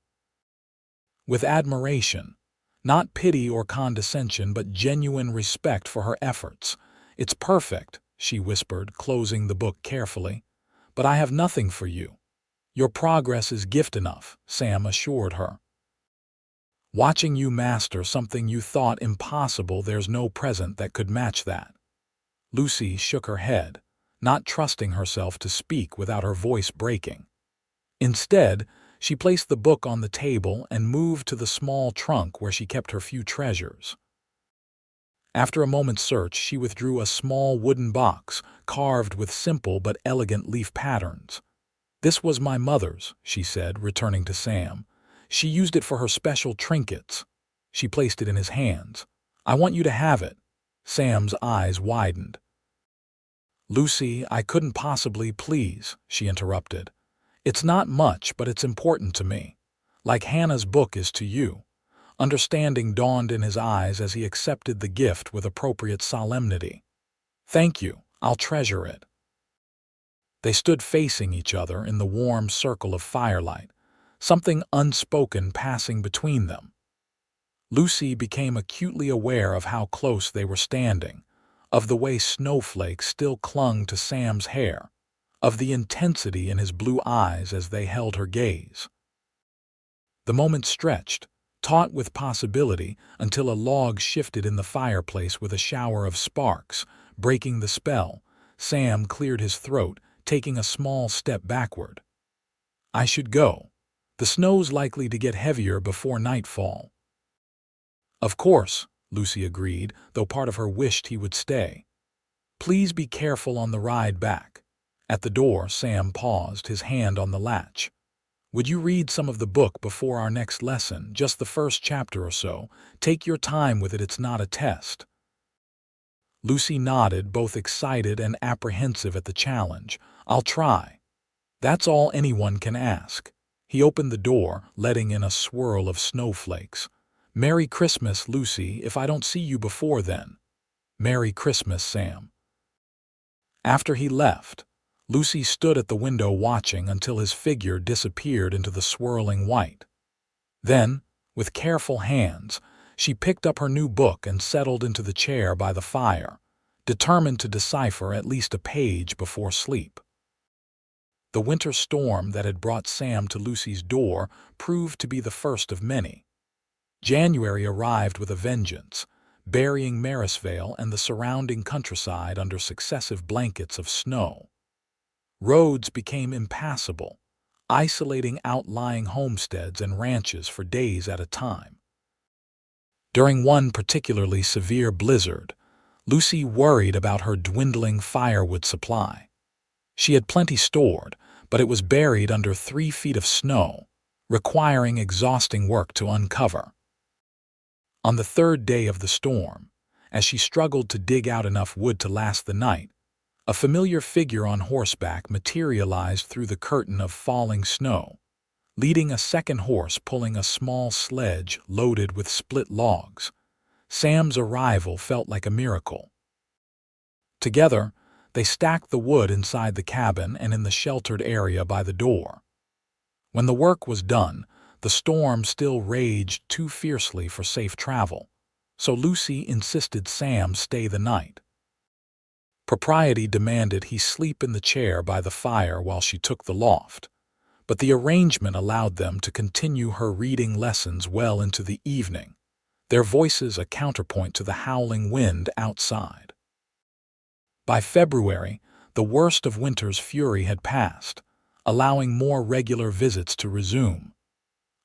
With admiration. Not pity or condescension, but genuine respect for her efforts. "It's perfect," she whispered, closing the book carefully. "But I have nothing for you." "Your progress is gift enough," Sam assured her. "Watching you master something you thought impossible, there's no present that could match that." Lucy shook her head, not trusting herself to speak without her voice breaking. Instead, she placed the book on the table and moved to the small trunk where she kept her few treasures. After a moment's search, she withdrew a small wooden box, carved with simple but elegant leaf patterns. "This was my mother's," she said, returning to Sam. "She used it for her special trinkets." She placed it in his hands. "I want you to have it." Sam's eyes widened. "Lucy, I couldn't possibly, please," she interrupted. "It's not much, but it's important to me. Like Hannah's book is to you." Understanding dawned in his eyes as he accepted the gift with appropriate solemnity. "Thank you, I'll treasure it." They stood facing each other in the warm circle of firelight, something unspoken passing between them. Lucy became acutely aware of how close they were standing, of the way snowflakes still clung to Sam's hair, of the intensity in his blue eyes as they held her gaze. The moment stretched, taut with possibility, until a log shifted in the fireplace with a shower of sparks, breaking the spell. Sam cleared his throat, taking a small step backward. "I should go. The snow's likely to get heavier before nightfall." "Of course," Lucy agreed, though part of her wished he would stay. "Please be careful on the ride back." At the door, Sam paused, his hand on the latch. "Would you read some of the book before our next lesson, just the first chapter or so? Take your time with it, it's not a test." Lucy nodded, both excited and apprehensive at the challenge. "I'll try." "That's all anyone can ask." He opened the door, letting in a swirl of snowflakes. "Merry Christmas, Lucy, if I don't see you before then." "Merry Christmas, Sam." After he left, Lucy stood at the window watching until his figure disappeared into the swirling white. Then, with careful hands, she picked up her new book and settled into the chair by the fire, determined to decipher at least a page before sleep. The winter storm that had brought Sam to Lucy's door proved to be the first of many. January arrived with a vengeance, burying Marysvale and the surrounding countryside under successive blankets of snow. Roads became impassable, isolating outlying homesteads and ranches for days at a time. During one particularly severe blizzard, Lucy worried about her dwindling firewood supply. She had plenty stored, but it was buried under 3 feet of snow, requiring exhausting work to uncover. On the third day of the storm, as she struggled to dig out enough wood to last the night, a familiar figure on horseback materialized through the curtain of falling snow, leading a second horse pulling a small sledge loaded with split logs. Sam's arrival felt like a miracle. Together, they stacked the wood inside the cabin and in the sheltered area by the door. When the work was done, the storm still raged too fiercely for safe travel, so Lucy insisted Sam stay the night. Propriety demanded he sleep in the chair by the fire while she took the loft, but the arrangement allowed them to continue her reading lessons well into the evening, their voices a counterpoint to the howling wind outside. By February, the worst of winter's fury had passed, allowing more regular visits to resume.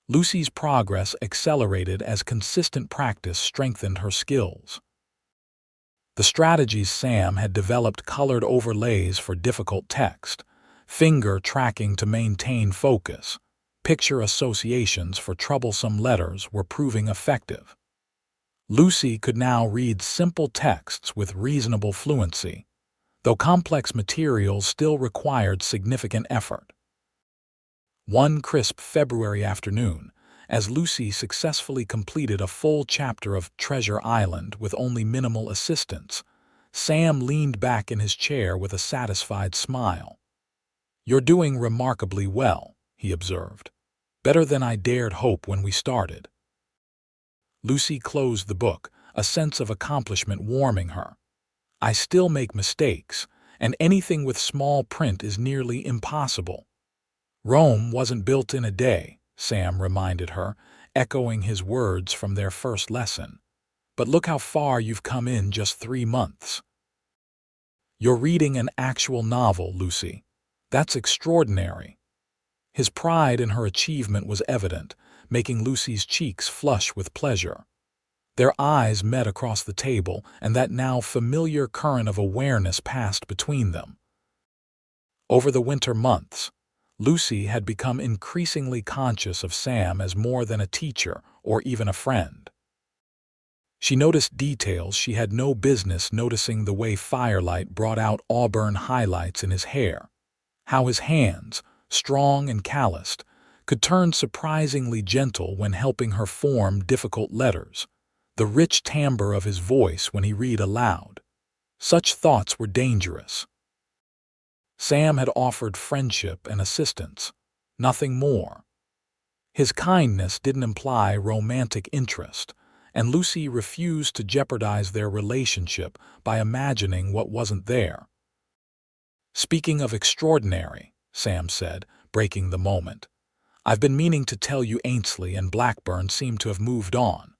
Lucy's progress accelerated as consistent practice strengthened her skills. The strategies Sam had developed colored overlays for difficult text, finger tracking to maintain focus, picture associations for troublesome letters were proving effective. Lucy could now read simple texts with reasonable fluency, though complex materials still required significant effort. One crisp February afternoon, as Lucy successfully completed a full chapter of Treasure Island with only minimal assistance, Sam leaned back in his chair with a satisfied smile. "You're doing remarkably well," he observed. "Better than I dared hope when we started." Lucy closed the book, a sense of accomplishment warming her. "I still make mistakes, and anything with small print is nearly impossible." "Rome wasn't built in a day," Sam reminded her, echoing his words from their first lesson. "But look how far you've come in just 3 months." "You're reading an actual novel, Lucy. That's extraordinary." His pride in her achievement was evident, making Lucy's cheeks flush with pleasure. Their eyes met across the table, and that now familiar current of awareness passed between them. Over the winter months, Lucy had become increasingly conscious of Sam as more than a teacher or even a friend. She noticed details she had no business noticing: the way firelight brought out auburn highlights in his hair, how his hands, strong and calloused, could turn surprisingly gentle when helping her form difficult letters, the rich timbre of his voice when he read aloud. Such thoughts were dangerous. Sam had offered friendship and assistance, nothing more. His kindness didn't imply romantic interest, and Lucy refused to jeopardize their relationship by imagining what wasn't there. "Speaking of extraordinary," Sam said, breaking the moment, "I've been meaning to tell you Ainsley and Blackburn seem to have moved on.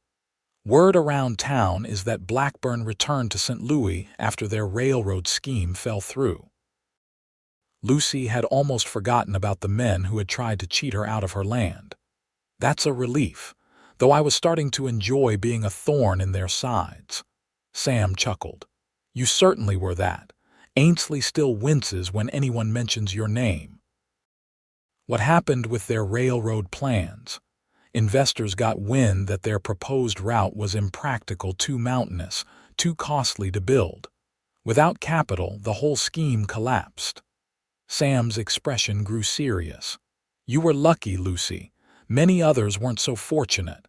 Word around town is that Blackburn returned to St. Louis after their railroad scheme fell through." Lucy had almost forgotten about the men who had tried to cheat her out of her land. "That's a relief, though I was starting to enjoy being a thorn in their sides." Sam chuckled. "You certainly were that. Ainsley still winces when anyone mentions your name." "What happened with their railroad plans? Investors got wind that their proposed route was impractical, too mountainous, too costly to build. Without capital, the whole scheme collapsed." Sam's expression grew serious. "You were lucky, Lucy. Many others weren't so fortunate."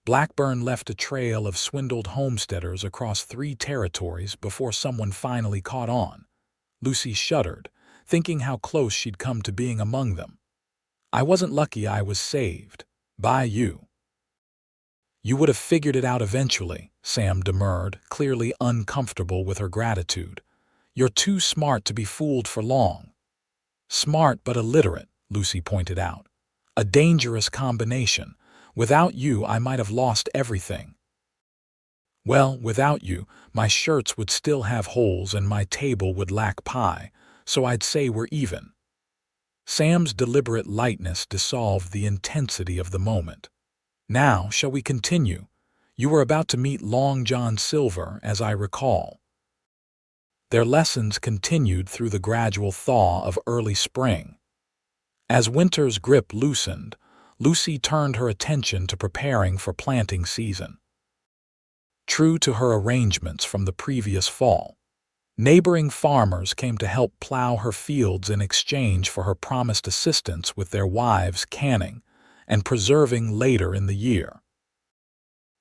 Blackburn left a trail of swindled homesteaders across 3 territories before someone finally caught on. Lucy shuddered, thinking how close she'd come to being among them. "I wasn't lucky, I was saved. By you." "You would have figured it out eventually," Sam demurred, clearly uncomfortable with her gratitude. "You're too smart to be fooled for long." "Smart but illiterate," Lucy pointed out. "A dangerous combination. Without you, I might have lost everything." "Well, without you, my shirts would still have holes and my table would lack pie, so I'd say we're even." Sam's deliberate lightness dissolved the intensity of the moment. "Now, shall we continue? You were about to meet Long John Silver, as I recall." Their lessons continued through the gradual thaw of early spring. As winter's grip loosened, Lucy turned her attention to preparing for planting season. True to her arrangements from the previous fall, neighboring farmers came to help plow her fields in exchange for her promised assistance with their wives canning and preserving later in the year.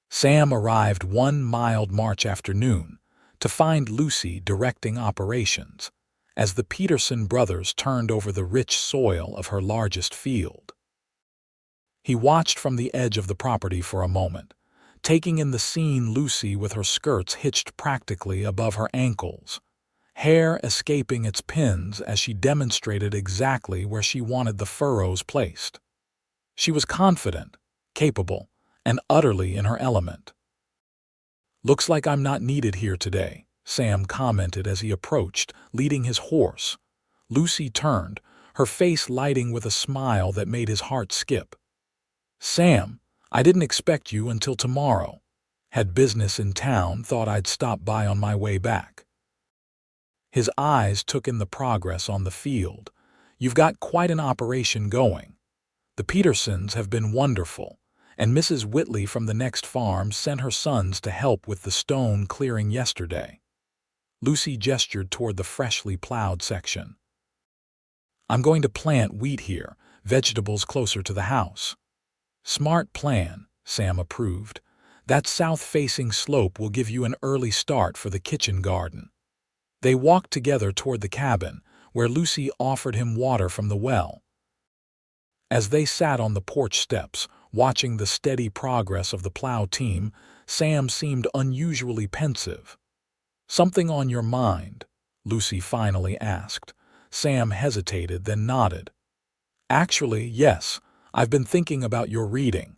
Sam arrived one mild March afternoon to find Lucy directing operations as the Peterson brothers turned over the rich soil of her largest field. He watched from the edge of the property for a moment, taking in the scene Lucy with her skirts hitched practically above her ankles, hair escaping its pins as she demonstrated exactly where she wanted the furrows placed. She was confident, capable, and utterly in her element. "Looks like I'm not needed here today," Sam commented as he approached, leading his horse. Lucy turned, her face lighting with a smile that made his heart skip. "Sam, I didn't expect you until tomorrow. Had business in town, thought I'd stop by on my way back." His eyes took in the progress on the field. "You've got quite an operation going. The Petersons have been wonderful, and Mrs. Whitley from the next farm sent her sons to help with the stone clearing yesterday." Lucy gestured toward the freshly plowed section. "I'm going to plant wheat here, vegetables closer to the house." "Smart plan," Sam approved. "That south-facing slope will give you an early start for the kitchen garden." They walked together toward the cabin, where Lucy offered him water from the well. As they sat on the porch steps, watching the steady progress of the plow team, Sam seemed unusually pensive. "Something on your mind?" Lucy finally asked. Sam hesitated, then nodded. "Actually, yes. I've been thinking about your reading.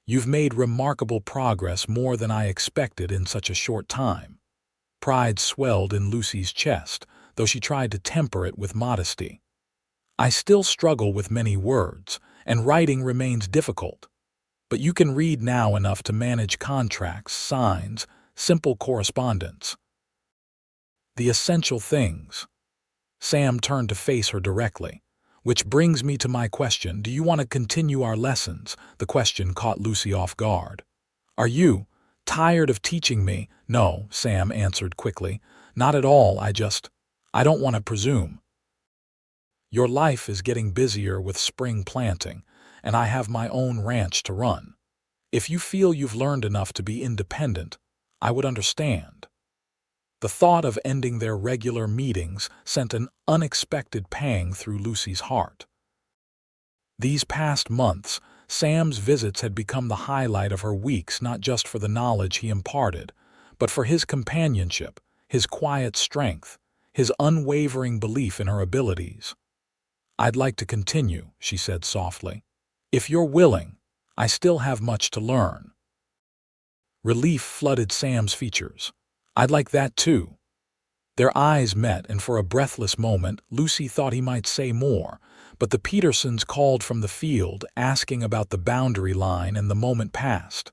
You've made remarkable progress, more than I expected in such a short time." Pride swelled in Lucy's chest, though she tried to temper it with modesty. "I still struggle with many words, and writing remains difficult. But you can read now enough to manage contracts, signs, simple correspondence. The essential things." Sam turned to face her directly. "Which brings me to my question. Do you want to continue our lessons?" The question caught Lucy off guard. "Are you tired of teaching me?" "No," Sam answered quickly. "Not at all. I don't want to presume. Your life is getting busier with spring planting, and I have my own ranch to run. If you feel you've learned enough to be independent, I would understand." The thought of ending their regular meetings sent an unexpected pang through Lucy's heart. These past months, Sam's visits had become the highlight of her weeks, not just for the knowledge he imparted, but for his companionship, his quiet strength, his unwavering belief in her abilities. "I'd like to continue," she said softly. "If you're willing, I still have much to learn." Relief flooded Sam's features. "I'd like that too." Their eyes met, and for a breathless moment, Lucy thought he might say more, but the Petersons called from the field, asking about the boundary line, and the moment passed.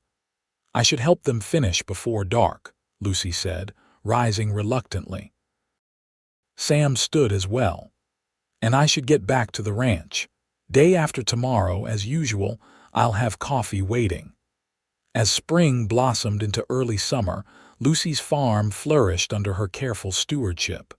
"I should help them finish before dark," Lucy said, rising reluctantly. Sam stood as well. "And I should get back to the ranch. Day after tomorrow, as usual, I'll have coffee waiting." As spring blossomed into early summer, Lucy's farm flourished under her careful stewardship.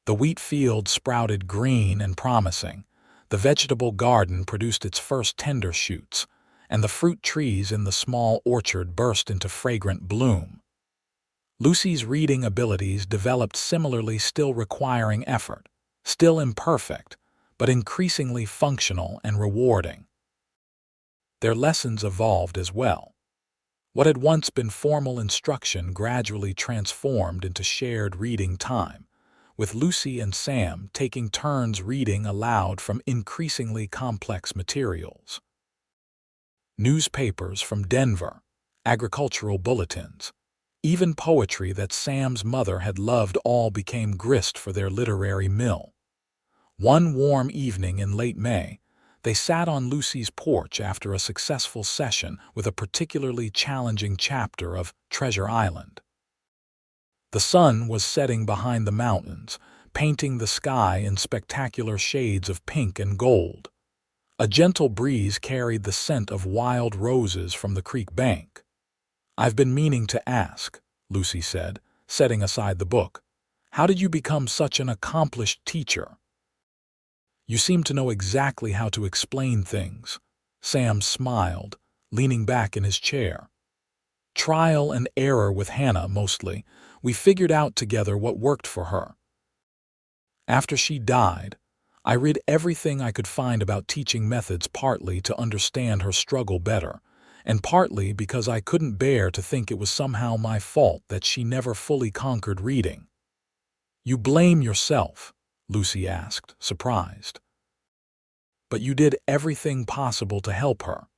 The wheat field sprouted green and promising, the vegetable garden produced its first tender shoots, and the fruit trees in the small orchard burst into fragrant bloom. Lucy's reading abilities developed similarly, still requiring effort, still imperfect, but increasingly functional and rewarding. Their lessons evolved as well. What had once been formal instruction gradually transformed into shared reading time, with Lucy and Sam taking turns reading aloud from increasingly complex materials. Newspapers from Denver, agricultural bulletins, even poetry that Sam's mother had loved all became grist for their literary mill. One warm evening in late May, they sat on Lucy's porch after a successful session with a particularly challenging chapter of Treasure Island. The sun was setting behind the mountains, painting the sky in spectacular shades of pink and gold. A gentle breeze carried the scent of wild roses from the creek bank. "I've been meaning to ask," Lucy said, setting aside the book. "How did you become such an accomplished teacher?" "You seem to know exactly how to explain things." Sam smiled, leaning back in his chair. "Trial and error with Hannah, mostly. We figured out together what worked for her. After she died, I read everything I could find about teaching methods, partly to understand her struggle better, and partly because I couldn't bear to think it was somehow my fault that she never fully conquered reading." "You blame yourself?" Lucy asked, surprised. "But you did everything possible to help her."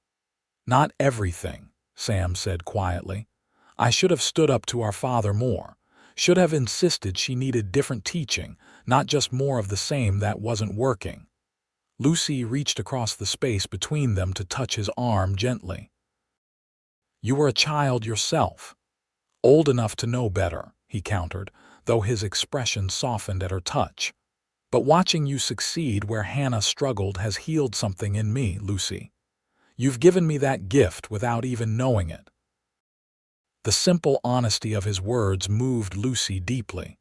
"Not everything," Sam said quietly. "I should have stood up to our father more, should have insisted she needed different teaching, not just more of the same that wasn't working." Lucy reached across the space between them to touch his arm gently. "You were a child yourself. Old enough to know better," he countered, though his expression softened at her touch. "But watching you succeed where Hannah struggled has healed something in me, Lucy. You've given me that gift without even knowing it." The simple honesty of his words moved Lucy deeply.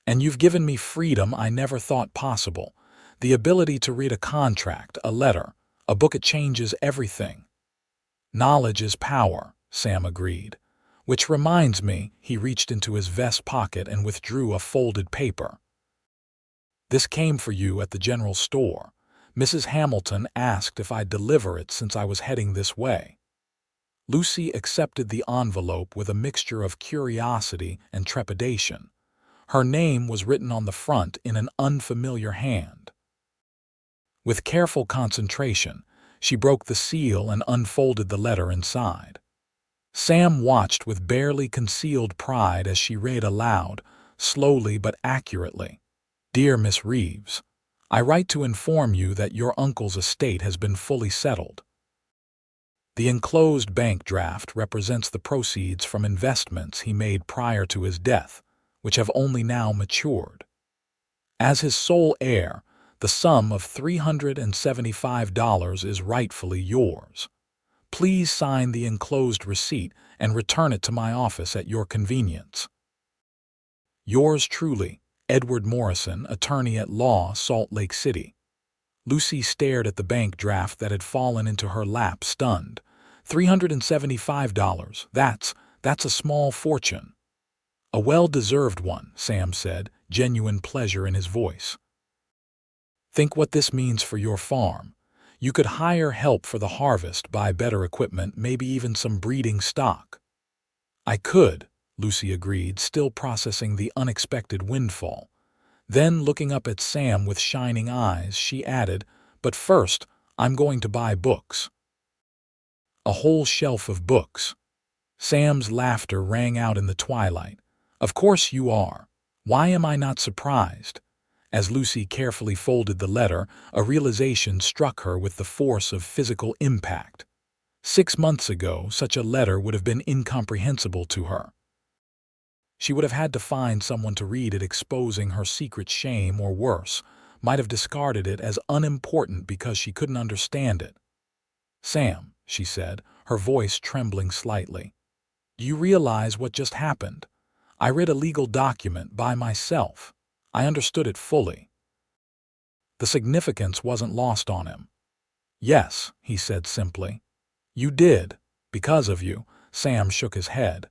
"And you've given me freedom I never thought possible. The ability to read a contract, a letter, a book. It changes everything." "Knowledge is power," Sam agreed. "Which reminds me," he reached into his vest pocket and withdrew a folded paper. "This came for you at the general store. Mrs. Hamilton asked if I'd deliver it since I was heading this way." Lucy accepted the envelope with a mixture of curiosity and trepidation. Her name was written on the front in an unfamiliar hand. With careful concentration, she broke the seal and unfolded the letter inside. Sam watched with barely concealed pride as she read aloud, slowly but accurately. "Dear Miss Reeves, I write to inform you that your uncle's estate has been fully settled. The enclosed bank draft represents the proceeds from investments he made prior to his death, which have only now matured. As his sole heir, the sum of $375 is rightfully yours. Please sign the enclosed receipt and return it to my office at your convenience. Yours truly, Edward Morrison, attorney at law, Salt Lake City." Lucy stared at the bank draft that had fallen into her lap, stunned. $375, that's a small fortune. "A well-deserved one," Sam said, genuine pleasure in his voice. "Think what this means for your farm. You could hire help for the harvest, buy better equipment, maybe even some breeding stock." "I could," Lucy agreed, still processing the unexpected windfall. Then, looking up at Sam with shining eyes, she added, "But first, I'm going to buy books." "A whole shelf of books." Sam's laughter rang out in the twilight. "Of course you are. Why am I not surprised?" As Lucy carefully folded the letter, a realization struck her with the force of physical impact. 6 months ago, such a letter would have been incomprehensible to her. She would have had to find someone to read it, exposing her secret shame, or worse, might have discarded it as unimportant because she couldn't understand it. "Sam," she said, her voice trembling slightly, "do you realize what just happened? I read a legal document by myself. I understood it fully." The significance wasn't lost on him. "Yes," he said simply. "You did. Because of you." Sam shook his head.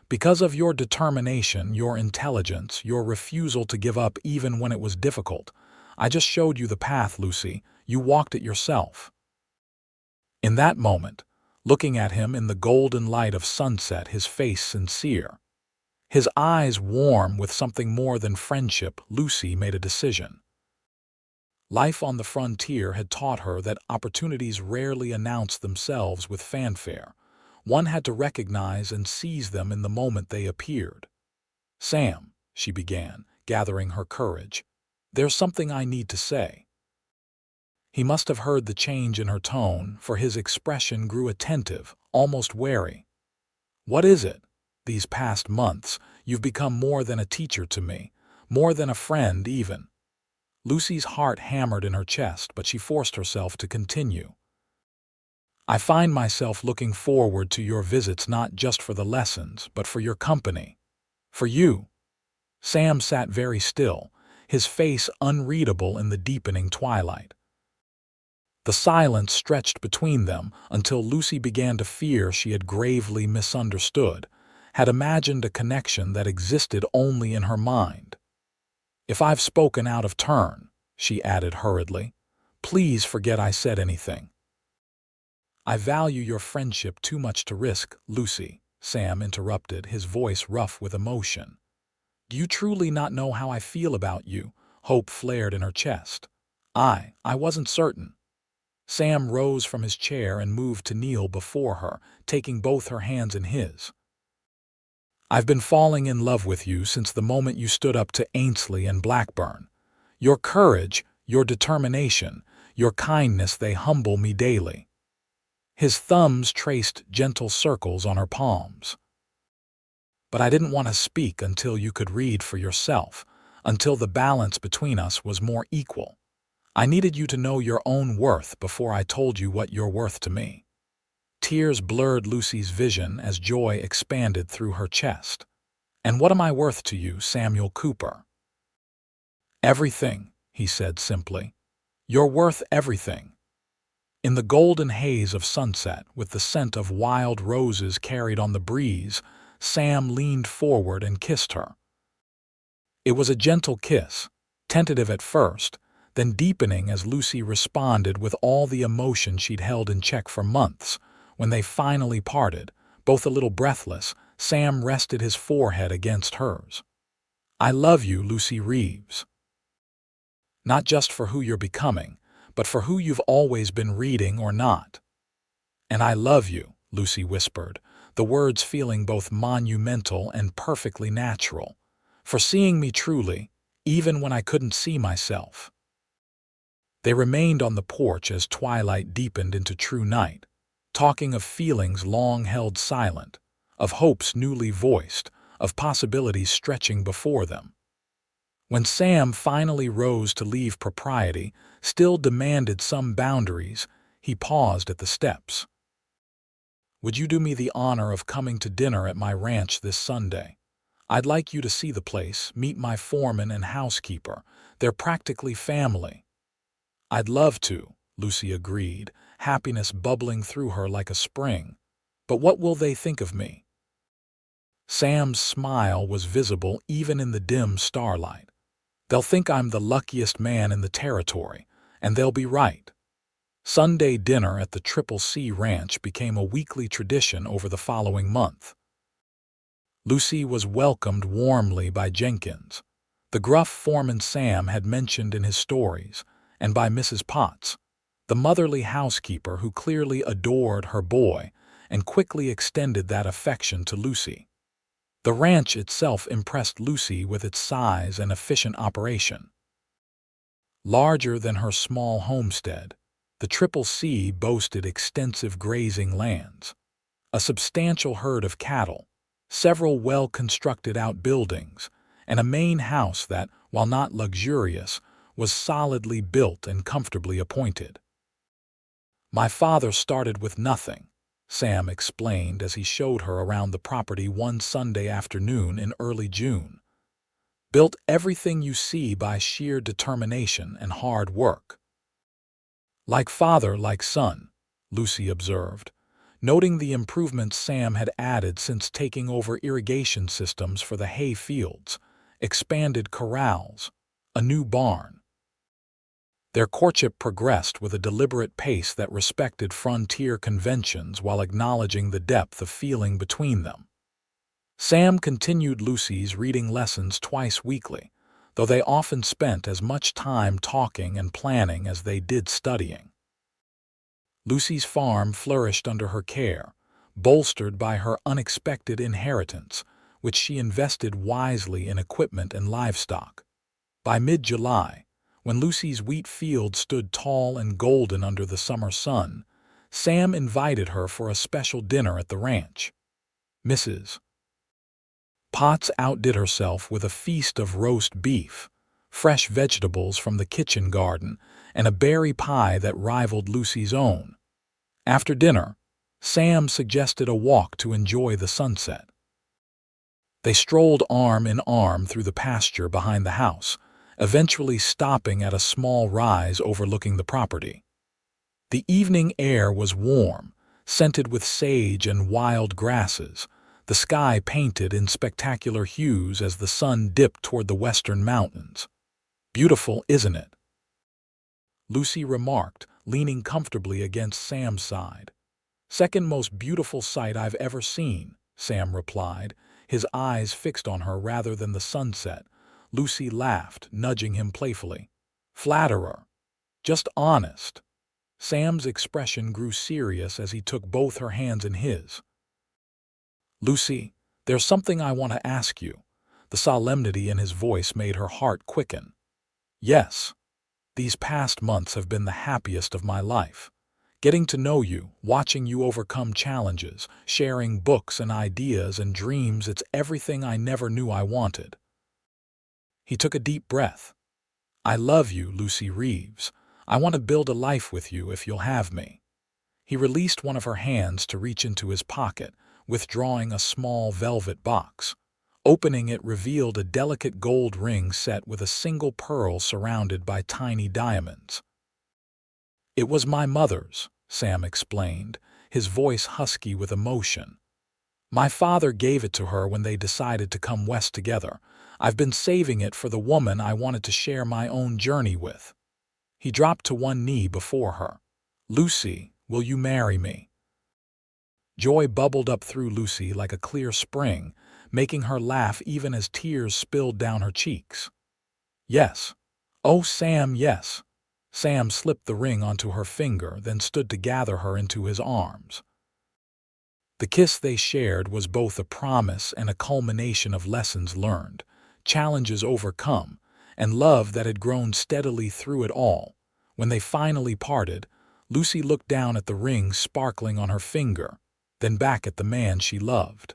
"Because of your determination, your intelligence, your refusal to give up even when it was difficult. I just showed you the path, Lucy. You walked it yourself." In that moment, looking at him in the golden light of sunset, his face sincere, his eyes warm with something more than friendship, Lucy made a decision. Life on the frontier had taught her that opportunities rarely announce themselves with fanfare. One had to recognize and seize them in the moment they appeared. "Sam," she began, gathering her courage, "there's something I need to say." He must have heard the change in her tone, for his expression grew attentive, almost wary. "What is it?" These past months, you've become more than a teacher to me, more than a friend even." Lucy's heart hammered in her chest, but she forced herself to continue. "I find myself looking forward to your visits not just for the lessons, but for your company. For you." Sam sat very still, his face unreadable in the deepening twilight. The silence stretched between them until Lucy began to fear she had gravely misunderstood, had imagined a connection that existed only in her mind. "If I've spoken out of turn," she added hurriedly, "please forget I said anything." "I value your friendship too much to risk, Lucy," Sam interrupted, his voice rough with emotion. "Do you truly not know how I feel about you?" Hope flared in her chest. I wasn't certain." Sam rose from his chair and moved to kneel before her, taking both her hands in his. "I've been falling in love with you since the moment you stood up to Ainsley and Blackburn. Your courage, your determination, your kindness, they humble me daily." His thumbs traced gentle circles on her palms. "But I didn't want to speak until you could read for yourself, until the balance between us was more equal. I needed you to know your own worth before I told you what you're worth to me." Tears blurred Lucy's vision as joy expanded through her chest. "And what am I worth to you, Samuel Cooper?" "Everything," he said simply. "You're worth everything." In the golden haze of sunset, with the scent of wild roses carried on the breeze, Sam leaned forward and kissed her. It was a gentle kiss, tentative at first, then deepening as Lucy responded with all the emotion she'd held in check for months. When they finally parted, both a little breathless, Sam rested his forehead against hers. "I love you, Lucy Reeves. Not just for who you're becoming, but for who you've always been, reading or not." "And I love you," Lucy whispered, the words feeling both monumental and perfectly natural, "for seeing me truly, even when I couldn't see myself." They remained on the porch as twilight deepened into true night, talking of feelings long held silent, of hopes newly voiced, of possibilities stretching before them. When Sam finally rose to leave, propriety still demanded some boundaries. He paused at the steps. "Would you do me the honor of coming to dinner at my ranch this Sunday? I'd like you to see the place, meet my foreman and housekeeper. They're practically family." "I'd love to," Lucy agreed, happiness bubbling through her like a spring. "But what will they think of me?" Sam's smile was visible even in the dim starlight. "They'll think I'm the luckiest man in the territory, and they'll be right." Sunday dinner at the Triple C Ranch became a weekly tradition over the following month. Lucy was welcomed warmly by Jenkins, the gruff foreman Sam had mentioned in his stories, and by Mrs. Potts, the motherly housekeeper who clearly adored her boy and quickly extended that affection to Lucy. The ranch itself impressed Lucy with its size and efficient operation. Larger than her small homestead, the Triple C boasted extensive grazing lands, a substantial herd of cattle, several well-constructed outbuildings, and a main house that, while not luxurious, was solidly built and comfortably appointed. "My father started with nothing," Sam explained as he showed her around the property one Sunday afternoon in early June. "Built everything you see by sheer determination and hard work." "Like father, like son," Lucy observed, noting the improvements Sam had added since taking over irrigation systems for the hay fields, expanded corrals, a new barn. Their courtship progressed with a deliberate pace that respected frontier conventions while acknowledging the depth of feeling between them. Sam continued Lucy's reading lessons twice weekly, though they often spent as much time talking and planning as they did studying. Lucy's farm flourished under her care, bolstered by her unexpected inheritance, which she invested wisely in equipment and livestock. By mid-July, when Lucy's wheat field stood tall and golden under the summer sun, Sam invited her for a special dinner at the ranch. Mrs. Potts outdid herself with a feast of roast beef, fresh vegetables from the kitchen garden, and a berry pie that rivaled Lucy's own. After dinner, Sam suggested a walk to enjoy the sunset. They strolled arm in arm through the pasture behind the house, eventually stopping at a small rise overlooking the property. The evening air was warm, scented with sage and wild grasses, the sky painted in spectacular hues as the sun dipped toward the western mountains. "Beautiful, isn't it?" Lucy remarked, leaning comfortably against Sam's side. "Second most beautiful sight I've ever seen," Sam replied, his eyes fixed on her rather than the sunset. Lucy laughed, nudging him playfully. "Flatterer. Just honest." Sam's expression grew serious as he took both her hands in his. "Lucy, there's something I want to ask you." The solemnity in his voice made her heart quicken. "Yes. These past months have been the happiest of my life. Getting to know you, watching you overcome challenges, sharing books and ideas and dreams, it's everything I never knew I wanted." He took a deep breath. "I love you, Lucy Reeves. I want to build a life with you if you'll have me." He released one of her hands to reach into his pocket, withdrawing a small velvet box. Opening it revealed a delicate gold ring set with a single pearl surrounded by tiny diamonds. "It was my mother's," Sam explained, his voice husky with emotion. "My father gave it to her when they decided to come west together. I've been saving it for the woman I wanted to share my own journey with." He dropped to one knee before her. "Lucy, will you marry me?" Joy bubbled up through Lucy like a clear spring, making her laugh even as tears spilled down her cheeks. "Yes. Oh, Sam, yes." Sam slipped the ring onto her finger, then stood to gather her into his arms. The kiss they shared was both a promise and a culmination of lessons learned, challenges overcome, and love that had grown steadily through it all. When they finally parted, Lucy looked down at the ring sparkling on her finger, then back at the man she loved.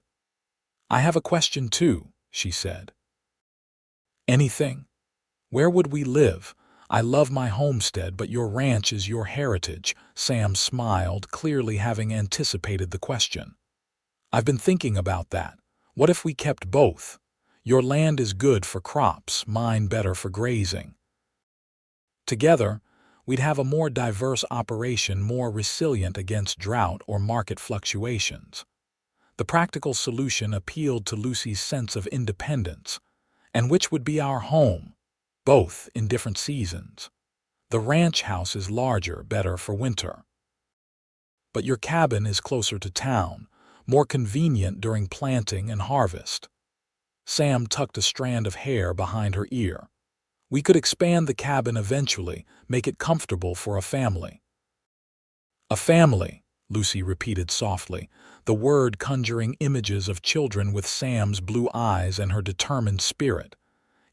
"I have a question too," she said. "Anything? Where would we live? I love my homestead, but your ranch is your heritage." Sam smiled, clearly having anticipated the question. "I've been thinking about that. What if we kept both? Your land is good for crops, mine better for grazing. Together, we'd have a more diverse operation, more resilient against drought or market fluctuations." The practical solution appealed to Lucy's sense of independence. "And which would be our home?" "Both, in different seasons. The ranch house is larger, better for winter. But your cabin is closer to town, more convenient during planting and harvest." Sam tucked a strand of hair behind her ear. "We could expand the cabin eventually, make it comfortable for a family." "A family," Lucy repeated softly, the word conjuring images of children with Sam's blue eyes and her determined spirit.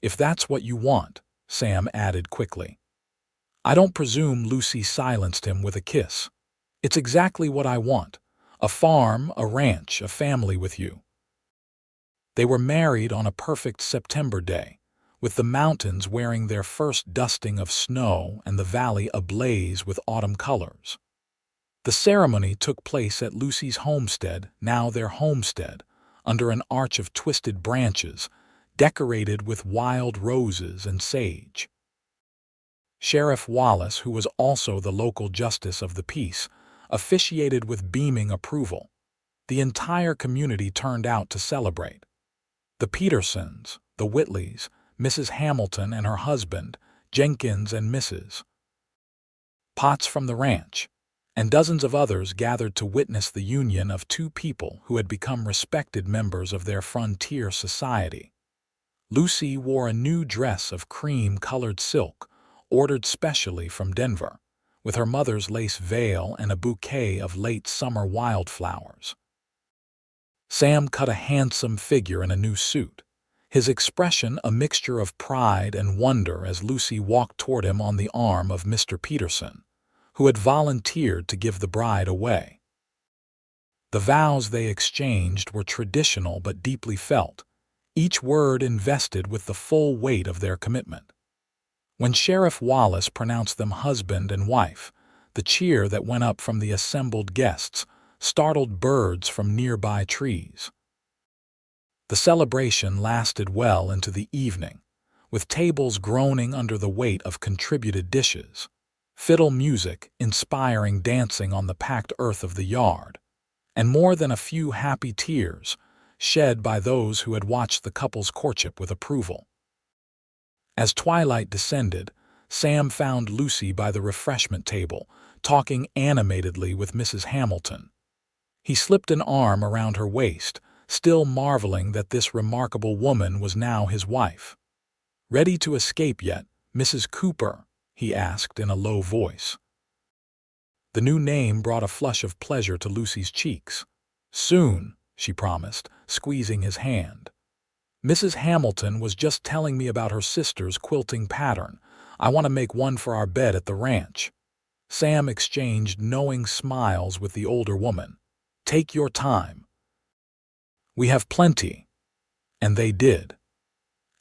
"If that's what you want," Sam added quickly. "I don't presume." Lucy silenced him with a kiss. "It's exactly what I want. A farm, a ranch, a family with you." They were married on a perfect September day, with the mountains wearing their first dusting of snow and the valley ablaze with autumn colors. The ceremony took place at Lucy's homestead, now their homestead, under an arch of twisted branches, decorated with wild roses and sage. Sheriff Wallace, who was also the local justice of the peace, officiated with beaming approval. The entire community turned out to celebrate. The Petersons, the Whitleys, Mrs. Hamilton and her husband, Jenkins and Mrs. Potts from the ranch, and dozens of others gathered to witness the union of two people who had become respected members of their frontier society. Lucy wore a new dress of cream-colored silk, ordered specially from Denver, with her mother's lace veil and a bouquet of late summer wildflowers. Sam cut a handsome figure in a new suit, his expression a mixture of pride and wonder as Lucy walked toward him on the arm of Mr. Peterson, who had volunteered to give the bride away. The vows they exchanged were traditional but deeply felt, each word invested with the full weight of their commitment. When Sheriff Wallace pronounced them husband and wife, the cheer that went up from the assembled guests startled birds from nearby trees. The celebration lasted well into the evening, with tables groaning under the weight of contributed dishes, fiddle music inspiring dancing on the packed earth of the yard, and more than a few happy tears shed by those who had watched the couple's courtship with approval. As twilight descended, Sam found Lucy by the refreshment table, talking animatedly with Mrs. Hamilton. He slipped an arm around her waist, still marveling that this remarkable woman was now his wife. "Ready to escape yet, Mrs. Cooper?" he asked in a low voice. The new name brought a flush of pleasure to Lucy's cheeks. "Soon," she promised, squeezing his hand. "Mrs. Hamilton was just telling me about her sister's quilting pattern. I want to make one for our bed at the ranch." Sam exchanged knowing smiles with the older woman. "Take your time. We have plenty." And they did.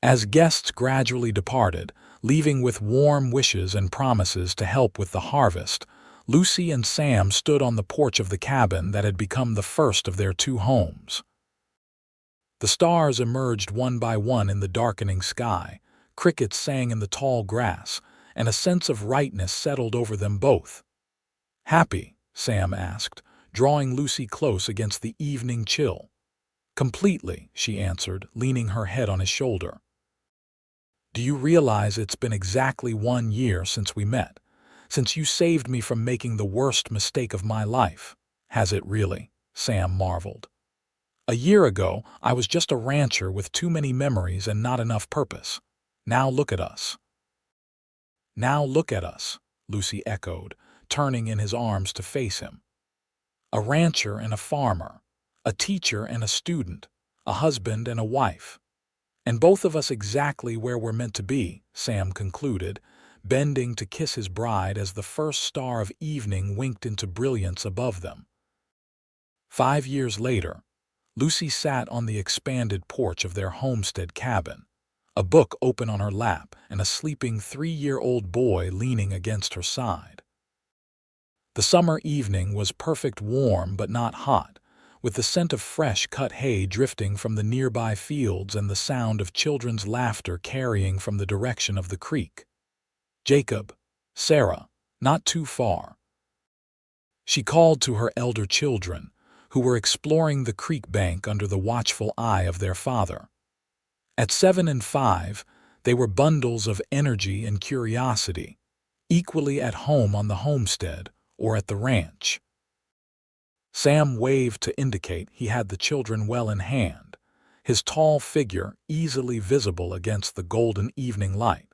As guests gradually departed, leaving with warm wishes and promises to help with the harvest, Lucy and Sam stood on the porch of the cabin that had become the first of their two homes. The stars emerged one by one in the darkening sky, crickets sang in the tall grass, and a sense of rightness settled over them both. "Happy?" Sam asked, drawing Lucy close against the evening chill. "Completely," she answered, leaning her head on his shoulder. "Do you realize it's been exactly 1 year since we met? Since you saved me from making the worst mistake of my life?" "Has it really?" Sam marveled. "A year ago, I was just a rancher with too many memories and not enough purpose. Now look at us." "Now look at us," Lucy echoed, turning in his arms to face him. "A rancher and a farmer, a teacher and a student, a husband and a wife. And both of us exactly where we're meant to be," Sam concluded, bending to kiss his bride as the first star of evening winked into brilliance above them. 5 years later, Lucy sat on the expanded porch of their homestead cabin, a book open on her lap and a sleeping 3-year-old boy leaning against her side. The summer evening was perfect, warm but not hot, with the scent of fresh cut hay drifting from the nearby fields and the sound of children's laughter carrying from the direction of the creek. "Jacob, Sarah, not too far." She called to her elder children, who were exploring the creek bank under the watchful eye of their father. At 7 and 5, they were bundles of energy and curiosity, equally at home on the homestead or at the ranch. Sam waved to indicate he had the children well in hand, his tall figure easily visible against the golden evening light.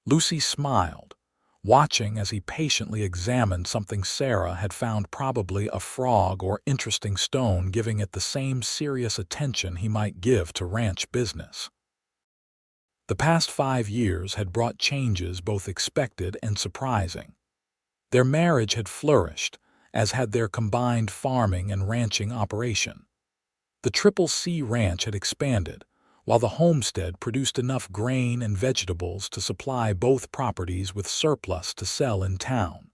Lucy smiled, watching as he patiently examined something Sarah had found, probably a frog or interesting stone, giving it the same serious attention he might give to ranch business. The past 5 years had brought changes both expected and surprising. Their marriage had flourished, as had their combined farming and ranching operation. The Triple C Ranch had expanded, while the homestead produced enough grain and vegetables to supply both properties with surplus to sell in town.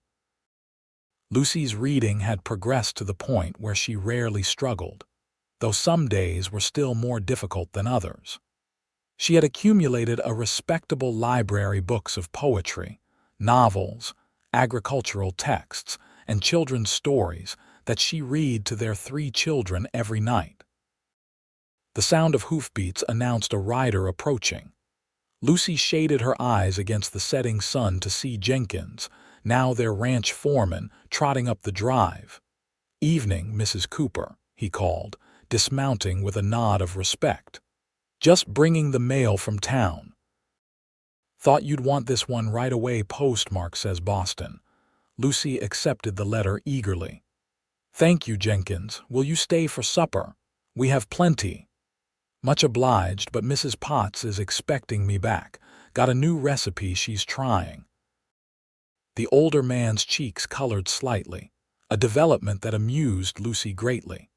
Lucy's reading had progressed to the point where she rarely struggled, though some days were still more difficult than others. She had accumulated a respectable library, books of poetry, novels, agricultural texts, and children's stories that she read to their 3 children every night. The sound of hoofbeats announced a rider approaching. Lucy shaded her eyes against the setting sun to see Jenkins, now their ranch foreman, trotting up the drive. "Evening, Mrs. Cooper," he called, dismounting with a nod of respect. "Just bringing the mail from town." "Thought you'd want this one right away. Postmark says Boston." Lucy accepted the letter eagerly. "Thank you, Jenkins. Will you stay for supper? We have plenty." "Much obliged, but Mrs. Potts is expecting me back. Got a new recipe she's trying." The older man's cheeks colored slightly, a development that amused Lucy greatly.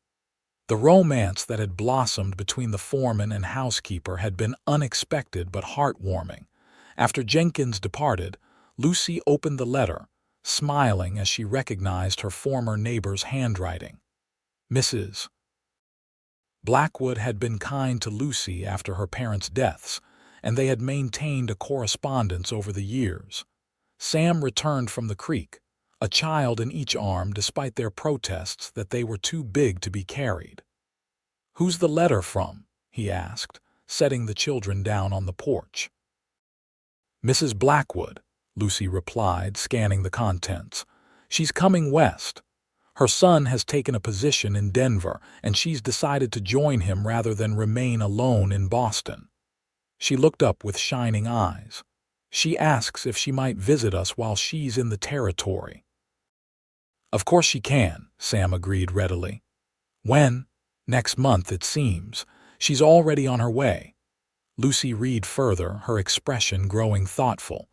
The romance that had blossomed between the foreman and housekeeper had been unexpected but heartwarming. After Jenkins departed, Lucy opened the letter, smiling as she recognized her former neighbor's handwriting. Mrs. Blackwood had been kind to Lucy after her parents' deaths, and they had maintained a correspondence over the years. Sam returned from the creek, a child in each arm despite their protests that they were too big to be carried. "Who's the letter from?" he asked, setting the children down on the porch. "Mrs. Blackwood," Lucy replied, scanning the contents. "She's coming west. Her son has taken a position in Denver, and she's decided to join him rather than remain alone in Boston." She looked up with shining eyes. "She asks if she might visit us while she's in the territory." "Of course she can," Sam agreed readily. "When?" "Next month, it seems. She's already on her way." Lucy read further, her expression growing thoughtful.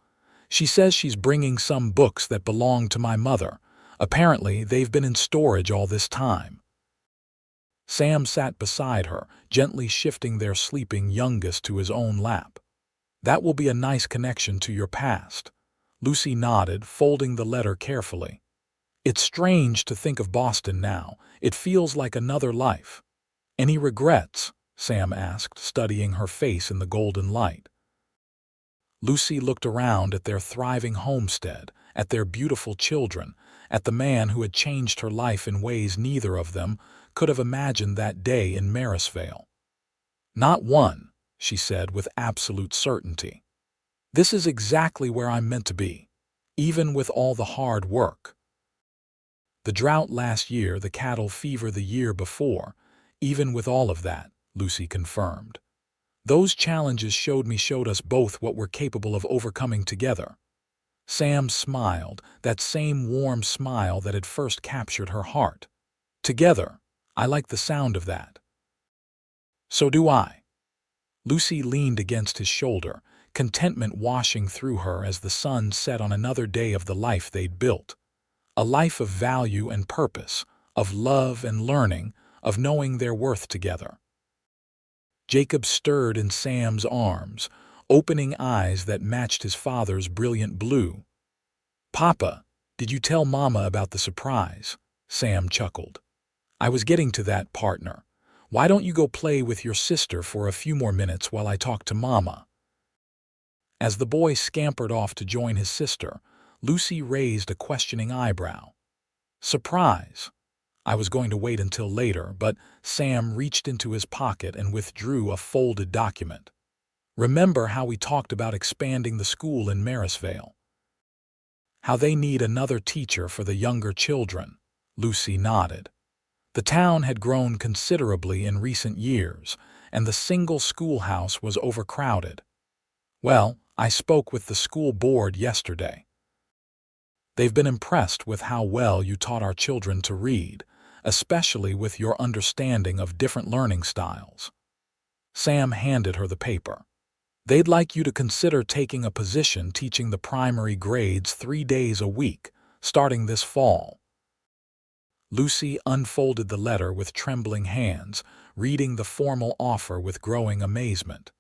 "She says she's bringing some books that belong to my mother. Apparently, they've been in storage all this time." Sam sat beside her, gently shifting their sleeping youngest to his own lap. "That will be a nice connection to your past." Lucy nodded, folding the letter carefully. "It's strange to think of Boston now. It feels like another life." "Any regrets?" Sam asked, studying her face in the golden light. Lucy looked around at their thriving homestead, at their beautiful children, at the man who had changed her life in ways neither of them could have imagined that day in Marysvale. "Not one," she said with absolute certainty. "This is exactly where I'm meant to be, even with all the hard work. The drought last year, the cattle fever the year before, even with all of that," Lucy confirmed. "Those challenges showed us both what we're capable of overcoming together." Sam smiled, that same warm smile that had first captured her heart. "Together, I like the sound of that." "So do I." Lucy leaned against his shoulder, contentment washing through her as the sun set on another day of the life they'd built. A life of value and purpose, of love and learning, of knowing their worth together. Jacob stirred in Sam's arms, opening eyes that matched his father's brilliant blue. "Papa, did you tell Mama about the surprise?" Sam chuckled. "I was getting to that, partner. Why don't you go play with your sister for a few more minutes while I talk to Mama?" As the boy scampered off to join his sister, Lucy raised a questioning eyebrow. "Surprise?" "I was going to wait until later, but..." Sam reached into his pocket and withdrew a folded document. "Remember how we talked about expanding the school in Marysvale? How they need another teacher for the younger children?" Lucy nodded. The town had grown considerably in recent years, and the single schoolhouse was overcrowded. "Well, I spoke with the school board yesterday. They've been impressed with how well you taught our children to read, especially with your understanding of different learning styles." Sam handed her the paper. "They'd like you to consider taking a position teaching the primary grades 3 days a week, starting this fall." Lucy unfolded the letter with trembling hands, reading the formal offer with growing amazement.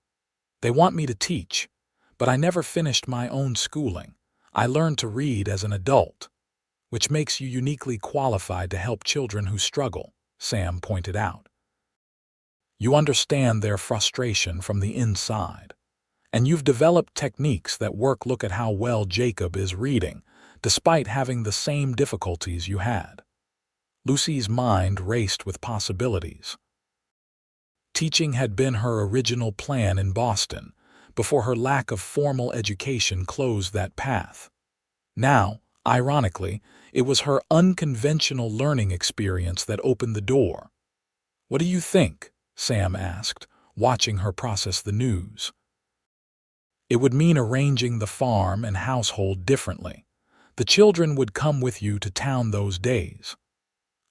"They want me to teach, but I never finished my own schooling. I learned to read as an adult, which makes you uniquely qualified to help children who struggle," Sam pointed out. "You understand their frustration from the inside. And you've developed techniques that work. Look at how well Jacob is reading, despite having the same difficulties you had." Lucy's mind raced with possibilities. Teaching had been her original plan in Boston, before her lack of formal education closed that path. Now, ironically, it was her unconventional learning experience that opened the door. "What do you think?" Sam asked, watching her process the news. "It would mean arranging the farm and household differently. The children would come with you to town those days."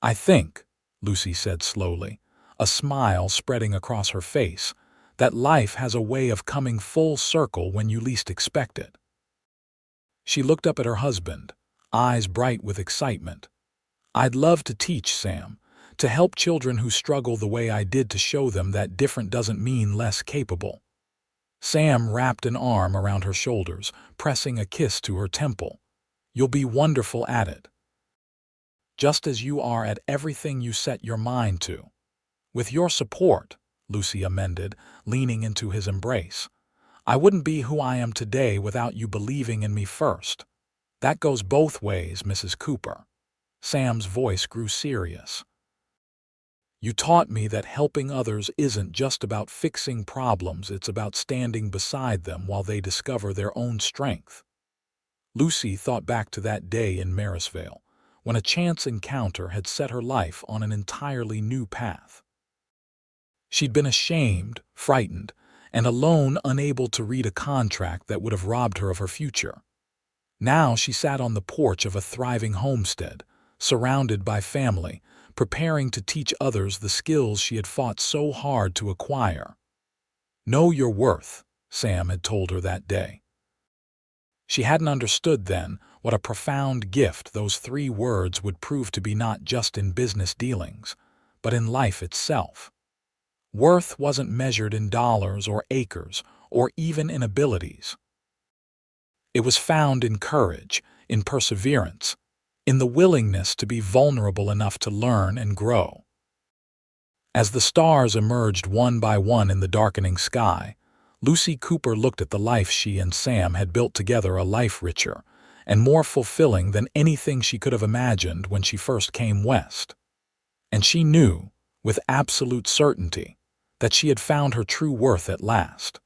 "I think," Lucy said slowly, a smile spreading across her face, "that life has a way of coming full circle when you least expect it." She looked up at her husband, eyes bright with excitement. "I'd love to teach, Sam, to help children who struggle the way I did, to show them that different doesn't mean less capable. Sam wrapped an arm around her shoulders, pressing a kiss to her temple. You'll be wonderful at it, just as you are at everything you set your mind to. With your support, Lucy amended, leaning into his embrace. I wouldn't be who I am today without you believing in me first. That goes both ways, Mrs. Cooper. Sam's voice grew serious. You taught me that helping others isn't just about fixing problems, it's about standing beside them while they discover their own strength. Lucy thought back to that day in Marysvale, when a chance encounter had set her life on an entirely new path. She'd been ashamed, frightened, and alone, unable to read a contract that would have robbed her of her future. Now she sat on the porch of a thriving homestead, surrounded by family, preparing to teach others the skills she had fought so hard to acquire. Know your worth, Sam had told her that day. She hadn't understood then what a profound gift those 3 words would prove to be, not just in business dealings, but in life itself. Worth wasn't measured in dollars or acres or even in abilities. It was found in courage, in perseverance, in the willingness to be vulnerable enough to learn and grow. As the stars emerged one by one in the darkening sky, Lucy Cooper looked at the life she and Sam had built together, a life richer and more fulfilling than anything she could have imagined when she first came west. And she knew, with absolute certainty, that she had found her true worth at last.